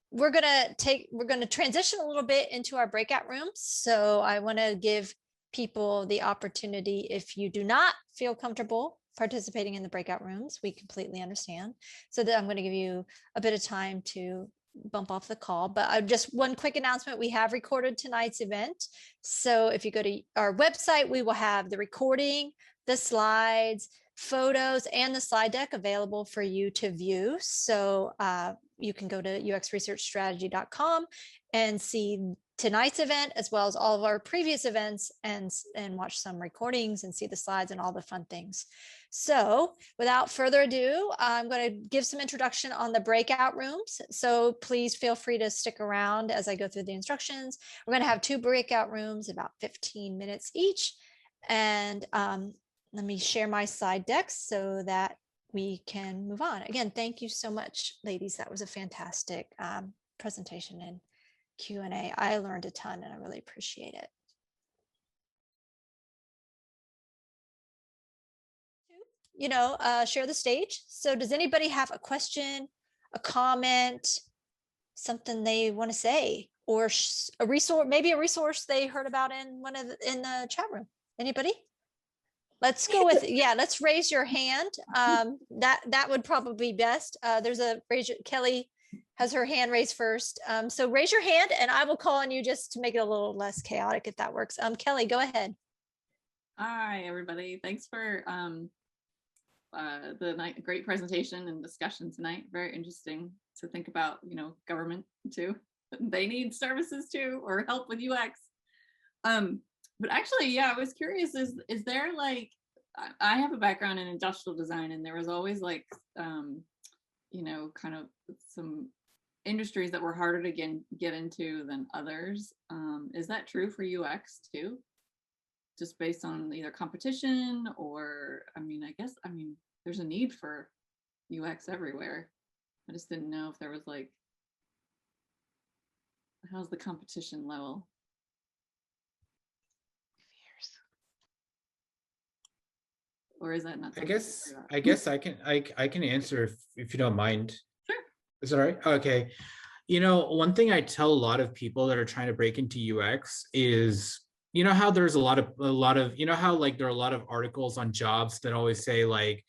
We're gonna transition a little bit into our breakout rooms. So I want to give people the opportunity, if you do not feel comfortable participating in the breakout rooms, we completely understand. So that I'm going to give you a bit of time to bump off the call, but just one quick announcement. We have recorded tonight's event. So if you go to our website, we will have the recording, the slides, photos, and the slide deck available for you to view. So you can go to UXResearchStrategy.com and see tonight's event, as well as all of our previous events, and watch some recordings and see the slides and all the fun things. So without further ado, I'm going to give some introduction on the breakout rooms. So please feel free to stick around as I go through the instructions. We're going to have 2 breakout rooms, about 15 minutes each. And let me share my slide decks so that we can move on. Again, thank you so much, ladies. That was a fantastic presentation and Q&A. I learned a ton and I really appreciate it. Share the stage. So does anybody have a question, a comment, something they want to say, or a resource, maybe a resource they heard about in in the chat room? Anybody? Let's go with, let's raise your hand. That would probably be best. Kelly has her hand raised first. So raise your hand and I will call on you just to make it a little less chaotic if that works. Kelly, go ahead. Hi, everybody. Thanks for the great presentation and discussion tonight. Very interesting to think about, government too. They need services too, or help with UX. But actually, I was curious, is there like, I have a background in industrial design, and there was always like, kind of some industries that were harder to get into than others. Is that true for UX too? Just based on either competition or, there's a need for UX everywhere. I just didn't know if there was like, how's the competition level? Or is that not? I guess I can answer if you don't mind. Sure. Is that all right? Okay. One thing I tell a lot of people that are trying to break into UX is, how there's a lot of how like there are a lot of articles on jobs that always say like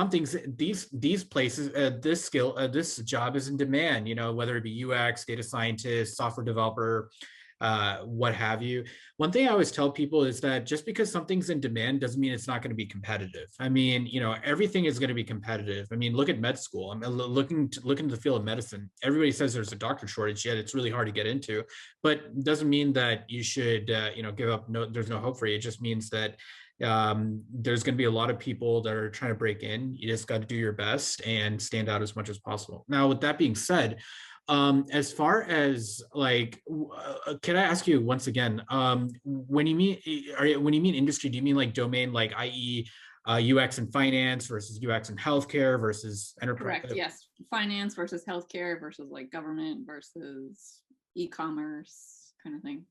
these places, this job is in demand, whether it be UX, data scientist, software developer, what have you. One thing I always tell people is that just because something's in demand doesn't mean it's not going to be competitive. Everything is going to be competitive. look at med school. Look into the field of medicine. Everybody says there's a doctor shortage, yet it's really hard to get into. But it doesn't mean that you should, give up. No, there's no hope for you. It just means that there's going to be a lot of people that are trying to break in. You just got to do your best and stand out as much as possible. Now, with that being said, as far as like, can I ask you once again, when you mean industry, do you mean like domain, like i.e. UX and finance versus UX and healthcare versus enterprise? Correct. Yes, finance versus healthcare versus like government versus e-commerce kind of thing.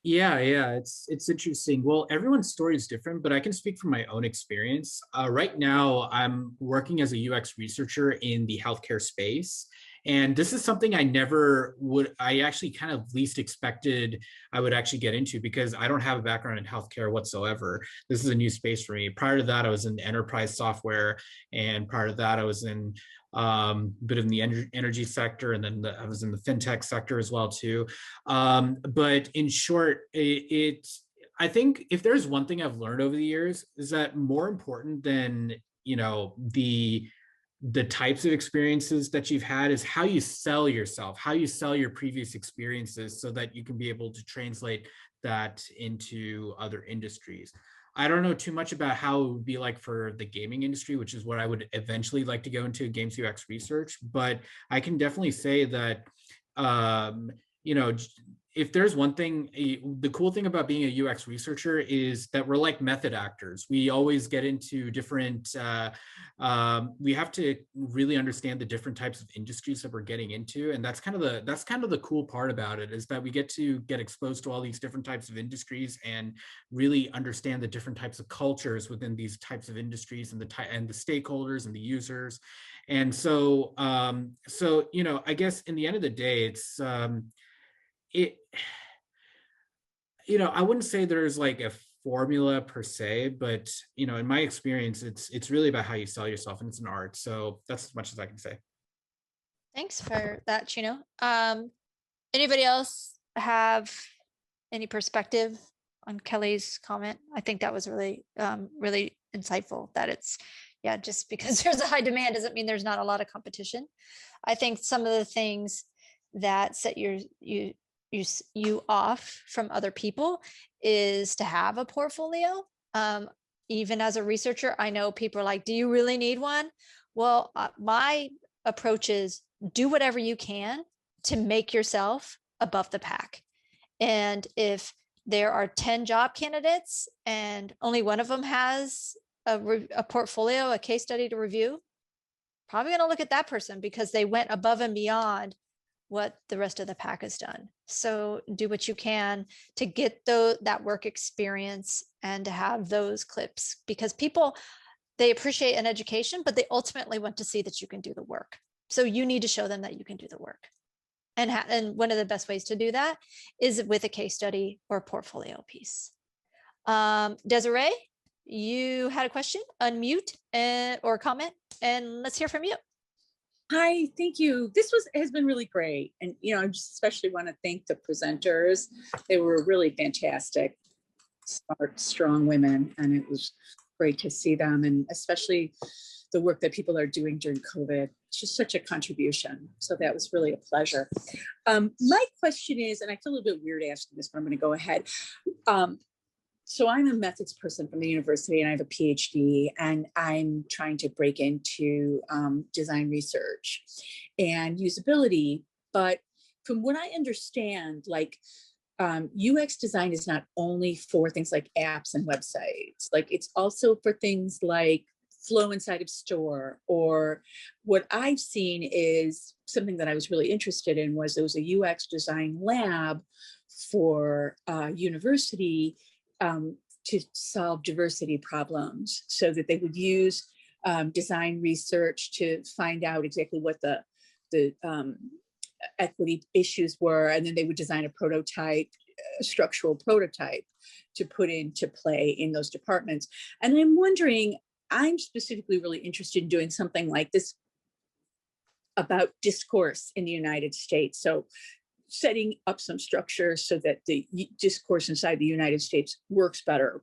Yeah, it's interesting. Well, everyone's story is different, but I can speak from my own experience. Right now, I'm working as a UX researcher in the healthcare space. And this is something I actually kind of least expected I would actually get into, because I don't have a background in healthcare whatsoever. This is a new space for me. Prior to that, I was in enterprise software. And prior to that, I was in a bit in the energy sector. And then I was in the fintech sector as well too. But in short, I think if there's one thing I've learned over the years is that more important than, the types of experiences that you've had is how you sell yourself, how you sell your previous experiences, so that you can be able to translate that into other industries. I don't know too much about how it would be like for the gaming industry, which is what I would eventually like to go into, games UX research. But I can definitely say that, you know, if there's one thing, the cool thing about being a UX researcher is that we're like method actors. We always get into different, we have to really understand the different types of industries that we're getting into. And that's kind of the cool part about it, is that we get to get exposed to all these different types of industries and really understand the different types of cultures within these types of industries, and the stakeholders and the users. And so, you know, I guess in the end of the day, it's, you know, I wouldn't say there's like a formula per se, but, you know, in my experience, it's really about how you sell yourself, and it's an art. So that's as much as I can say. Thanks for that, Chino. Anybody else have any perspective on Kelly's comment? I think that was really, really insightful, that it's, yeah, just because there's a high demand doesn't mean there's not a lot of competition. I think some of the things that set you off from other people is to have a portfolio. Even as a researcher, I know people are like, do you really need one? Well, my approach is do whatever you can to make yourself above the pack. And if there are 10 job candidates and only one of them has a portfolio, a case study to review, probably going to look at that person because they went above and beyond what the rest of the pack has done. So do what you can to get that work experience and to have those clips, because people, they appreciate an education, but they ultimately want to see that you can do the work. So you need to show them that you can do the work. And one of the best ways to do that is with a case study or a portfolio piece. Desiree, you had a question, unmute or comment, and let's hear from you. Hi, thank you. This has been really great. And, you know, I just especially want to thank the presenters. They were really fantastic, smart, strong women. And it was great to see them, and especially the work that people are doing during COVID. It's just such a contribution. So that was really a pleasure. My question is, and I feel a little bit weird asking this, but I'm going to go ahead. So I'm a methods person from the university, and I have a PhD, and I'm trying to break into design research and usability. But from what I understand, like UX design is not only for things like apps and websites, like it's also for things like flow inside of store. Or what I've seen is something that I was really interested in was there was a UX design lab for university to solve diversity problems, so that they would use design research to find out exactly what the equity issues were, and then they would design a prototype, a structural prototype to put into play in those departments. And I'm wondering, I'm specifically really interested in doing something like this about discourse in the United States. So setting up some structure so that the discourse inside the United States works better.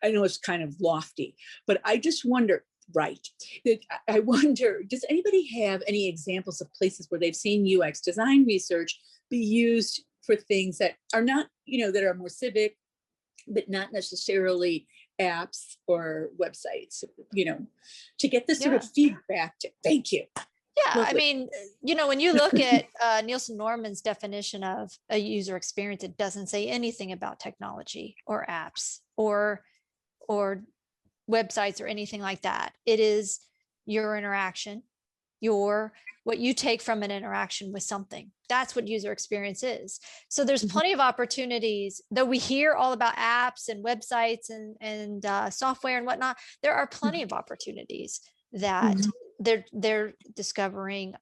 I know it's kind of lofty, but I just wonder, I wonder, does anybody have any examples of places where they've seen UX design research be used for things that are not, you know, that are more civic, but not necessarily apps or websites, you know, to get this sort of feedback? Thank you. Yeah, I mean, you know, when you look at Nielsen Norman's definition of a user experience, it doesn't say anything about technology or apps or websites or anything like that. It is your interaction, what you take from an interaction with something. That's what user experience is. So there's plenty of opportunities, though we hear all about apps and websites and software and whatnot. There are plenty of opportunities that they're discovering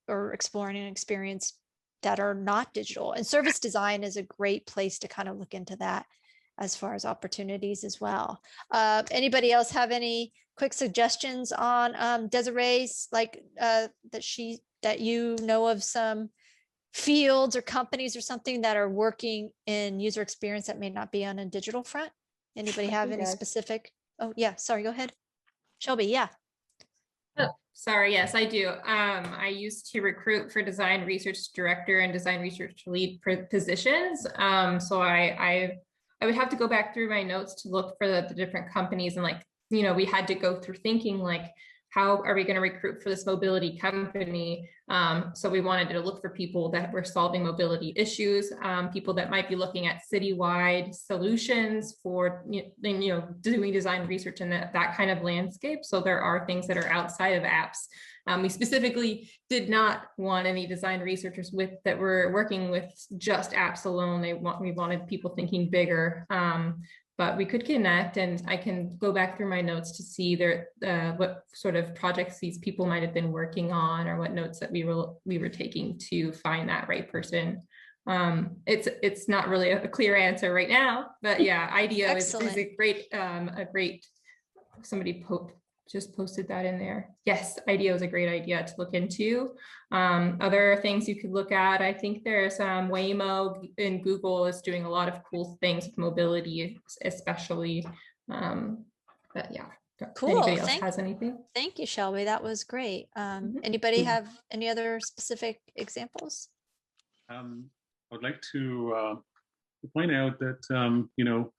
or exploring an experience that are not digital. And service design is a great place to kind of look into that as far as opportunities as well. Anybody else have any quick suggestions on Desiree's, like that you know of some fields or companies or something that are working in user experience that may not be on a digital front? Anybody have any specific? Oh yeah, sorry, go ahead. Shelby, yeah. Oh, sorry, yes, I do. I used to recruit for design research director and design research lead positions. So I would have to go back through my notes to look for the different companies, and like, you know, we had to go through thinking like, how are we going to recruit for this mobility company? So we wanted to look for people that were solving mobility issues, people that might be looking at citywide solutions for, you know, doing design research in that kind of landscape. So there are things that are outside of apps. We specifically did not want any design researchers that were working with just apps alone. We wanted people thinking bigger. But we could connect, and I can go back through my notes to see what sort of projects these people might have been working on, or what notes that we were taking to find that right person. It's not really a clear answer right now, but yeah, IDEO is a great. Somebody just posted that in there. Yes, IDEO is a great idea to look into. Other things you could look at, I think there's Waymo in Google is doing a lot of cool things with mobility, especially. But yeah, Cool. Anybody else has anything? Thank you, Shelby. That was great. Anybody have any other specific examples? I would like to point out that, you know,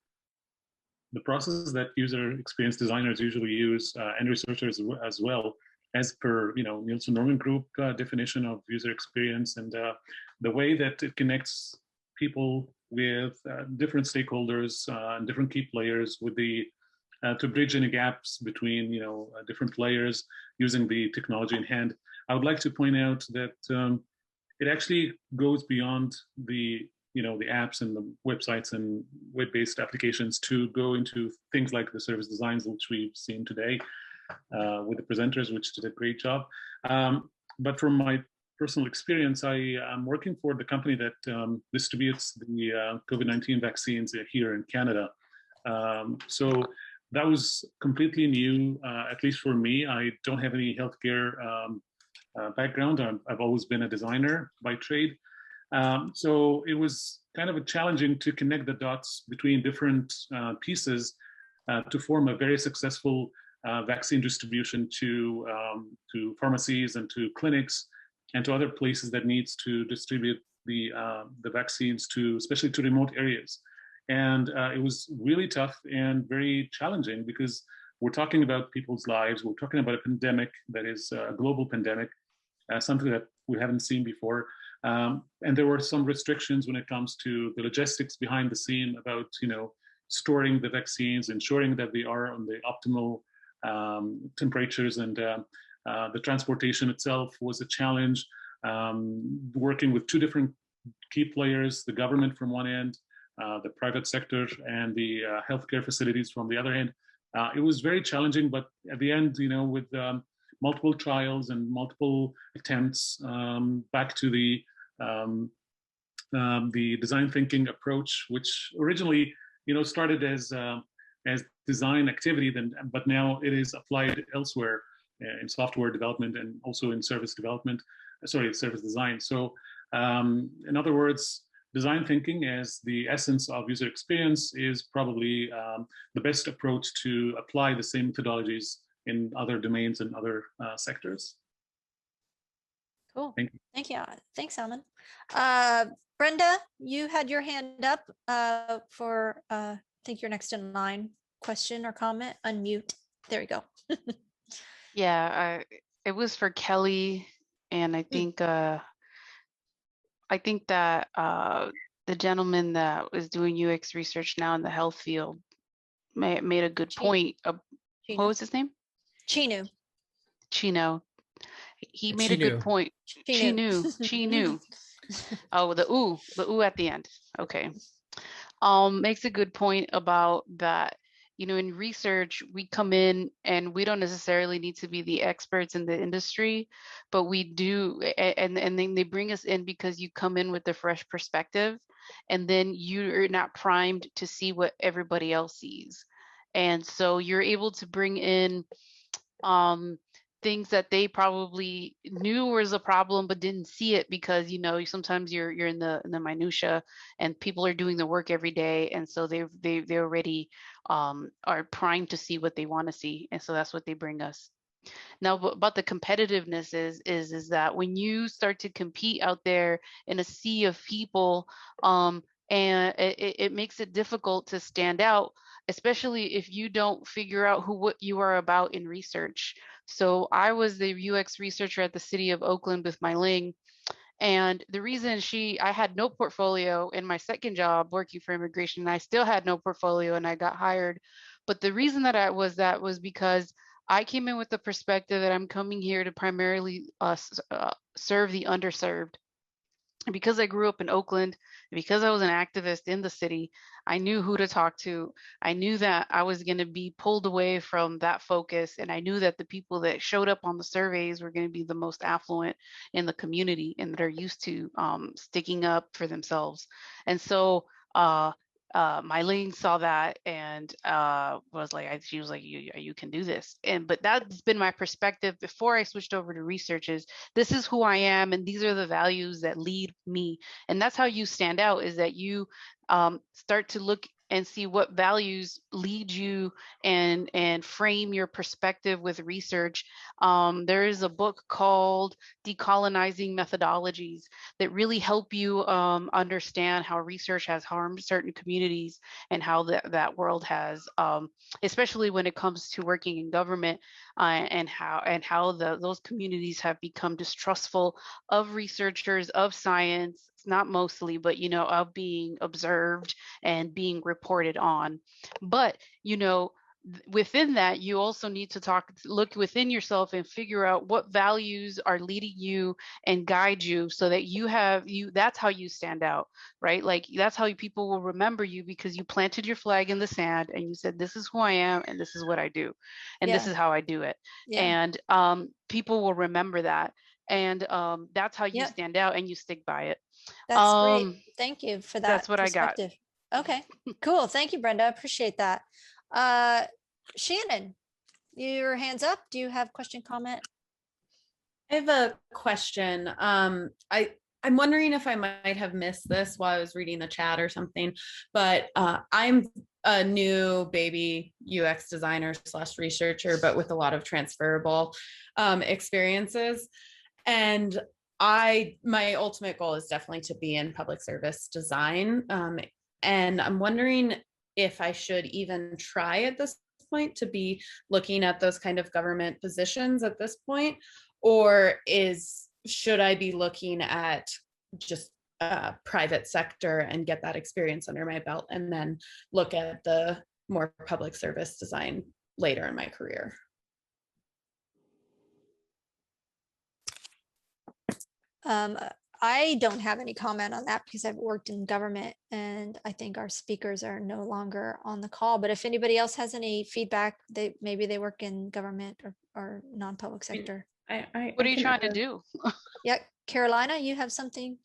the process that user experience designers usually use and researchers as well, as per, you know, Nielsen Norman Group definition of user experience, and the way that it connects people with different stakeholders and different key players with the to bridge any gaps between, you know, different players using the technology in hand. I would like to point out that it actually goes beyond the, you know, the apps and the websites and web-based applications to go into things like the service designs, which we've seen today with the presenters, which did a great job. But from my personal experience, I am working for the company that distributes the COVID-19 vaccines here in Canada. So that was completely new, at least for me. I don't have any healthcare background. I've always been a designer by trade. So it was kind of challenging to connect the dots between different pieces to form a very successful vaccine distribution to pharmacies and to clinics and to other places that needs to distribute the vaccines to, especially to remote areas. And it was really tough and very challenging because we're talking about people's lives. We're talking about a pandemic that is a global pandemic, something that we haven't seen before. And there were some restrictions when it comes to the logistics behind the scene about, you know, storing the vaccines, ensuring that they are on the optimal temperatures, and the transportation itself was a challenge. Working with two different key players, the government from one end, the private sector, and the healthcare facilities from the other end. It was very challenging, but at the end, you know, with multiple trials and multiple attempts, back to the design thinking approach, which originally, you know, started as design activity, but now it is applied elsewhere in software development and also in service development. Service design. So, in other words, design thinking as the essence of user experience is probably the best approach to apply the same methodologies in other domains and other sectors. Cool. Thank you. Thank you. Thanks, Salman. Brenda, you had your hand up for, I think you're next in line. Question or comment? Unmute. There you go. Yeah, it was for Kelly, and I think that the gentleman that was doing UX research now in the health field made a good point. What was his name? Chinu. Chino. He made a good point. Chinu. Oh, the ooh at the end. Okay. Makes a good point about that. You know, in research, we come in and we don't necessarily need to be the experts in the industry, but we do, and then they bring us in because you come in with a fresh perspective, and then you're not primed to see what everybody else sees. And so you're able to bring in things that they probably knew was a problem but didn't see it because, you know, sometimes you're in the minutia and people are doing the work every day, and so they already are primed to see what they want to see, and so that's what they bring us. Now, about the competitiveness is that when you start to compete out there in a sea of people, and it makes it difficult to stand out, especially if you don't figure out what you are about in research. So I was the UX researcher at the City of Oakland with Mai-Ling. And the reason I had no portfolio in my second job working for immigration, and I still had no portfolio and I got hired. But the reason that was because I came in with the perspective that I'm coming here to primarily serve the underserved. Because I grew up in Oakland, because I was an activist in the city, I knew who to talk to. I knew that I was going to be pulled away from that focus. And I knew that the people that showed up on the surveys were going to be the most affluent in the community and that are used to sticking up for themselves. And so Mai-Ling saw that and she was like, you can do this. But that's been my perspective before I switched over to research. Is this is who I am, and these are the values that lead me. And that's how you stand out, is that you start to look and see what values lead you and frame your perspective with research. There is a book called Decolonizing Methodologies that really help you understand how research has harmed certain communities and how that world has, especially when it comes to working in government, and how those communities have become distrustful of researchers, of science, not mostly, but of being observed and being reported on. But within that, you also need to look within yourself and figure out what values are leading you and guide you, so that that's how you stand out, right? Like that's how people will remember you, because you planted your flag in the sand and you said, this is who I am and this is what I do and this is how I do it. And people will remember that. And that's how you stand out and you stick by it. That's great. Thank you for that. That's what I got. Okay, cool. Thank you, Brenda. Appreciate that. Shannon, your hand's up. Do you have question, comment? I have a question. I'm wondering if I might have missed this while I was reading the chat or something, but I'm a new baby UX designer / researcher, but with a lot of transferable experiences. And my ultimate goal is definitely to be in public service design. And I'm wondering if I should even try at this point to be looking at those kind of government positions at this point, or should I be looking at just private sector and get that experience under my belt and then look at the more public service design later in my career? I don't have any comment on that because I've worked in government, and I think our speakers are no longer on the call. But if anybody else has any feedback, maybe they work in government or non-public sector. What are you trying to do? Yeah, Carolina, you have something?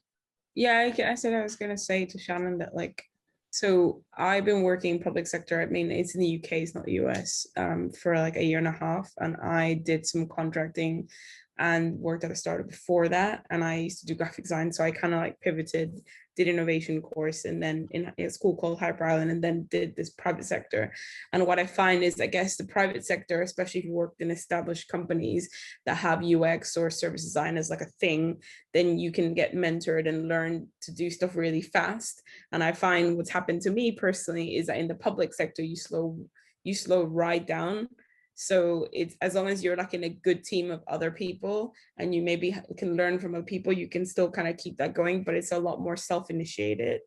Yeah, I said I was going to say to Shannon that, like, so I've been working in public sector. I mean, it's in the UK, it's not the US, for like 1.5 years. And I did some contracting and worked at a startup before that. And I used to do graphic design. So I kind of like pivoted, did innovation course, and then in a school called Hyper Island, and then did this private sector. And what I find is, I guess the private sector, especially if you worked in established companies that have UX or service design as like a thing, then you can get mentored and learn to do stuff really fast. And I find what's happened to me personally is that in the public sector, you slow right down. So it's, as long as you're like in a good team of other people and you maybe can learn from other people, you can still kind of keep that going, but it's a lot more self-initiated.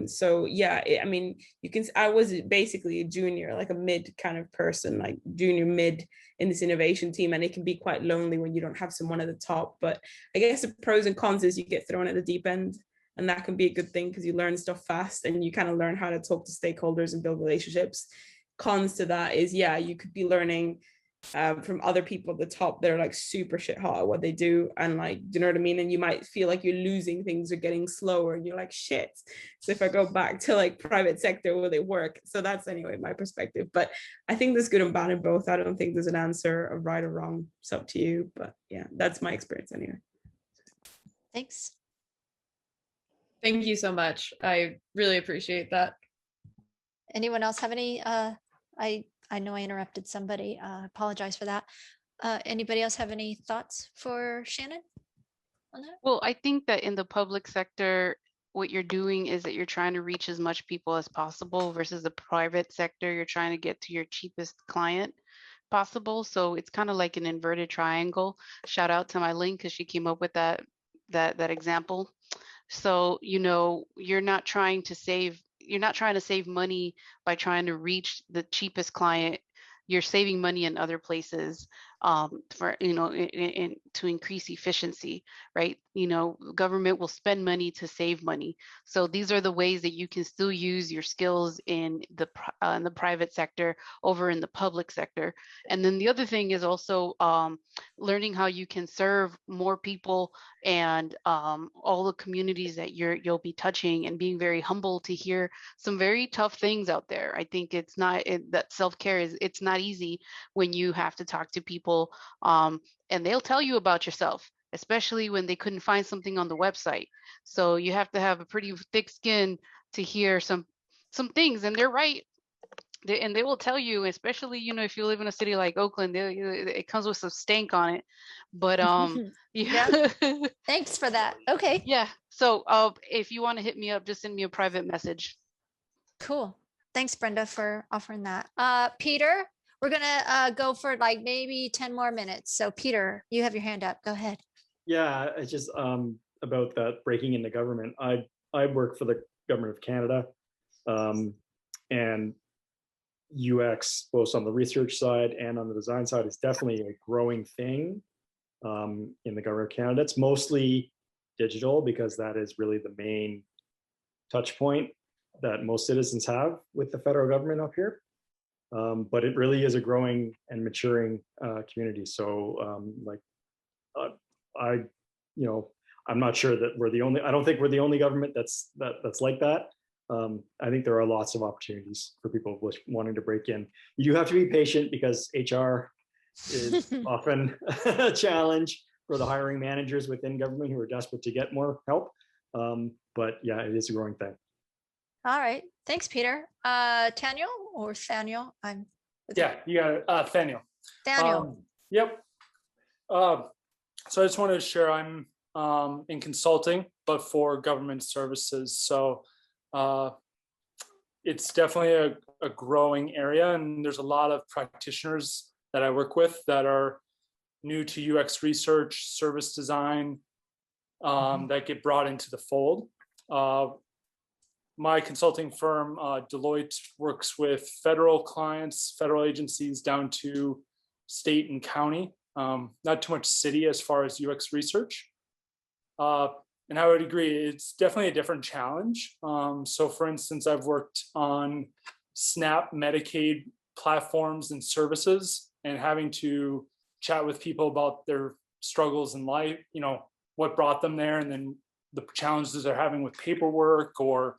So yeah, I mean, I was basically a junior, like a mid kind of person, like junior mid in this innovation team. And it can be quite lonely when you don't have someone at the top. But I guess the pros and cons is you get thrown at the deep end. And that can be a good thing because you learn stuff fast and you kind of learn how to talk to stakeholders and build relationships. Cons to that is, yeah, you could be learning from other people at the top that are like super shit hot at what they do, and like, do you know what I mean? And you might feel like you're losing things or getting slower, and you're like, shit. So if I go back to like private sector, will it work? So that's anyway my perspective. But I think there's good and bad in both. I don't think there's an answer of right or wrong. It's up to you. But yeah, that's my experience anyway. Thanks. Thank you so much. I really appreciate that. Anyone else have any? I know I interrupted somebody. Apologize for that. Anybody else have any thoughts for Shannon on that? Well, I think that in the public sector, what you're doing is that you're trying to reach as much people as possible versus the private sector, you're trying to get to your cheapest client possible. So it's kind of like an inverted triangle. Shout out to Mai-Ling because she came up with that example. So, you know, you're not trying to save money by trying to reach the cheapest client. You're saving money in other places for, you know, to increase efficiency, right? You know, government will spend money to save money. So these are the ways that you can still use your skills in the private sector over in the public sector. And then the other thing is also learning how you can serve more people and all the communities that you'll be touching, and being very humble to hear some very tough things out there. I think it's not that self-care it's not easy when you have to talk to people and they'll tell you about yourself, especially when they couldn't find something on the website. So you have to have a pretty thick skin to hear some things, and they're right. They will tell you, especially, you know, if you live in a city like Oakland, it comes with some stank on it. But yeah. Thanks for that. Okay. Yeah. So if you want to hit me up, just send me a private message. Cool. Thanks, Brenda, for offering that. Peter, we're gonna go for like maybe 10 more minutes. So Peter, you have your hand up. Go ahead. Yeah, it's just about that breaking into government. I work for the government of Canada, and UX, both on the research side and on the design side, is definitely a growing thing in the government of Canada. It's mostly digital because that is really the main touch point that most citizens have with the federal government up here. But it really is a growing and maturing community. So I'm not sure that we're the only, I don't think we're the only government that's like that. I think there are lots of opportunities for people wanting to break in. You do have to be patient because HR is often a challenge for the hiring managers within government who are desperate to get more help. But yeah, it is a growing thing. All right. Thanks, Peter. Daniel or Thaniel? Yeah, you got it. Thaniel. Daniel. Yep. So I just wanted to share I'm in consulting, but for government services. So it's definitely a growing area, and there's a lot of practitioners that I work with that are new to UX research, service design, that get brought into the fold. My consulting firm, Deloitte, works with federal clients, federal agencies down to state and county, not too much city as far as UX research. And I would agree, it's definitely a different challenge. So for instance, I've worked on SNAP Medicaid platforms and services, and having to chat with people about their struggles in life, you know, what brought them there, and then the challenges they're having with paperwork or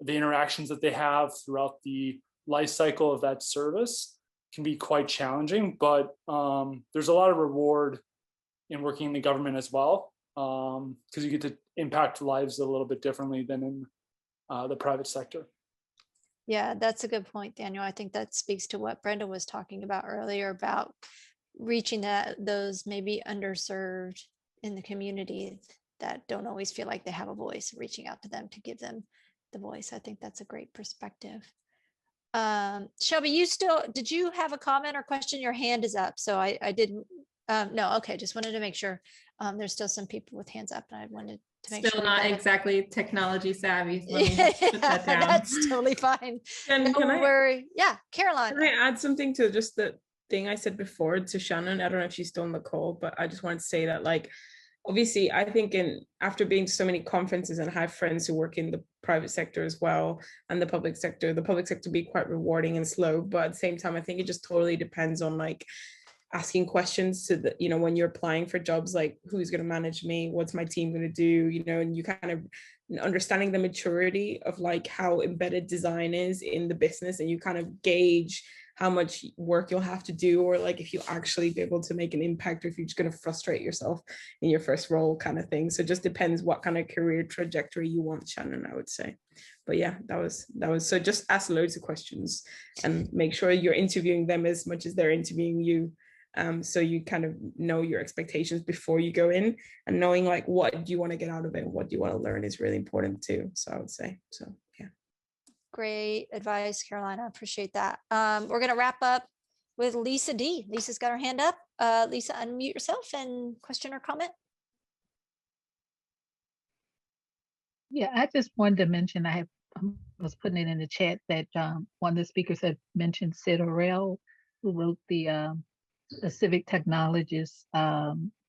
the interactions that they have throughout the life cycle of that service can be quite challenging. But there's a lot of reward in working in the government as well, because you get to impact lives a little bit differently than in the private sector. Yeah, that's a good point, Daniel. I think that speaks to what Brenda was talking about earlier about reaching those maybe underserved in the community that don't always feel like they have a voice, reaching out to them to give them the voice. I think that's a great perspective. Shelby, did you have a comment or question? Your hand is up. So I didn't, no, okay. Just wanted to make sure. There's still some people with hands up, and I wanted to make sure. Still not exactly technology savvy. Let me put that down. That's totally fine. And Don't worry. Yeah, Caroline. Can I add something to just the thing I said before to Shannon? I don't know if she's still on the call, but I just wanted to say that, like, obviously, I think after being to so many conferences and have friends who work in the private sector as well and the public sector be quite rewarding and slow. But at the same time, I think it just totally depends on like asking questions to the, you know, when you're applying for jobs, like who's going to manage me, what's my team going to do, you know, and you kind of understanding the maturity of like how embedded design is in the business, and you kind of gauge how much work you'll have to do, or like if you actually be able to make an impact, or if you're just going to frustrate yourself in your first role kind of thing. So it just depends what kind of career trajectory you want, Shannon, I would say. But yeah, that was so just ask loads of questions and make sure you're interviewing them as much as they're interviewing you. So you kind of know your expectations before you go in, and knowing like what do you want to get out of it and what do you want to learn is really important too. So I would say, so yeah. Great advice, Carolina. I appreciate that. We're going to wrap up with Lisa D. Lisa's got her hand up. Lisa, unmute yourself and question or comment. Yeah, I just wanted to mention, I was putting it in the chat that one of the speakers had mentioned Sid Orell, who wrote the Civic Technologist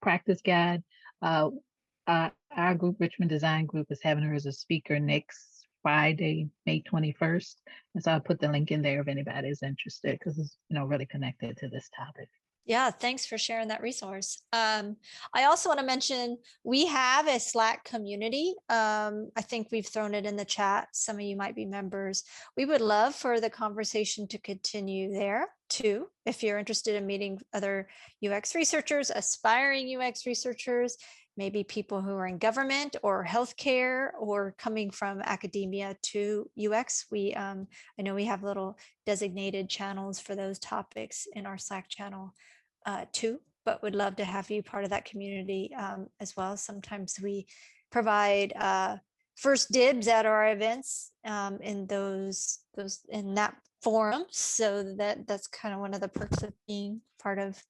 practice guide. Our group, Richmond Design Group, is having her as a speaker next Friday, May 21st. And so I put the link in there if anybody is interested, because it's really connected to this topic. Yeah, thanks for sharing that resource. I also want to mention we have a Slack community. I think we've thrown it in the chat. Some of you might be members. We would love for the conversation to continue there too. If you're interested in meeting other UX researchers, aspiring UX researchers, maybe people who are in government or healthcare or coming from academia to UX. I know we have little designated channels for those topics in our Slack channel too, but would love to have you part of that community as well. Sometimes we provide first dibs at our events in that forum. So that's kind of one of the perks of being part of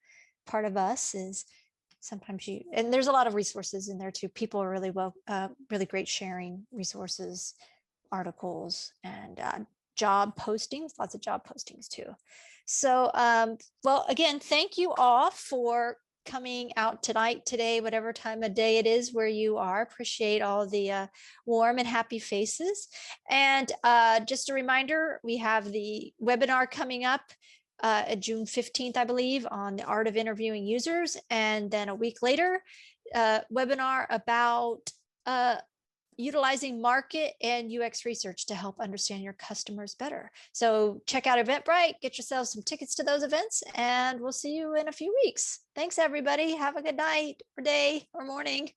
us is sometimes and there's a lot of resources in there too. People are really great sharing resources, articles, and job postings, lots of job postings too. So, well, again, thank you all for coming out tonight, today, whatever time of day it is where you are. Appreciate all the warm and happy faces. And just a reminder, we have the webinar coming up June 15th, I believe, on the art of interviewing users. And then a week later, webinar about utilizing market and UX research to help understand your customers better. So check out Eventbrite, get yourselves some tickets to those events, and we'll see you in a few weeks. Thanks, everybody. Have a good night or day or morning.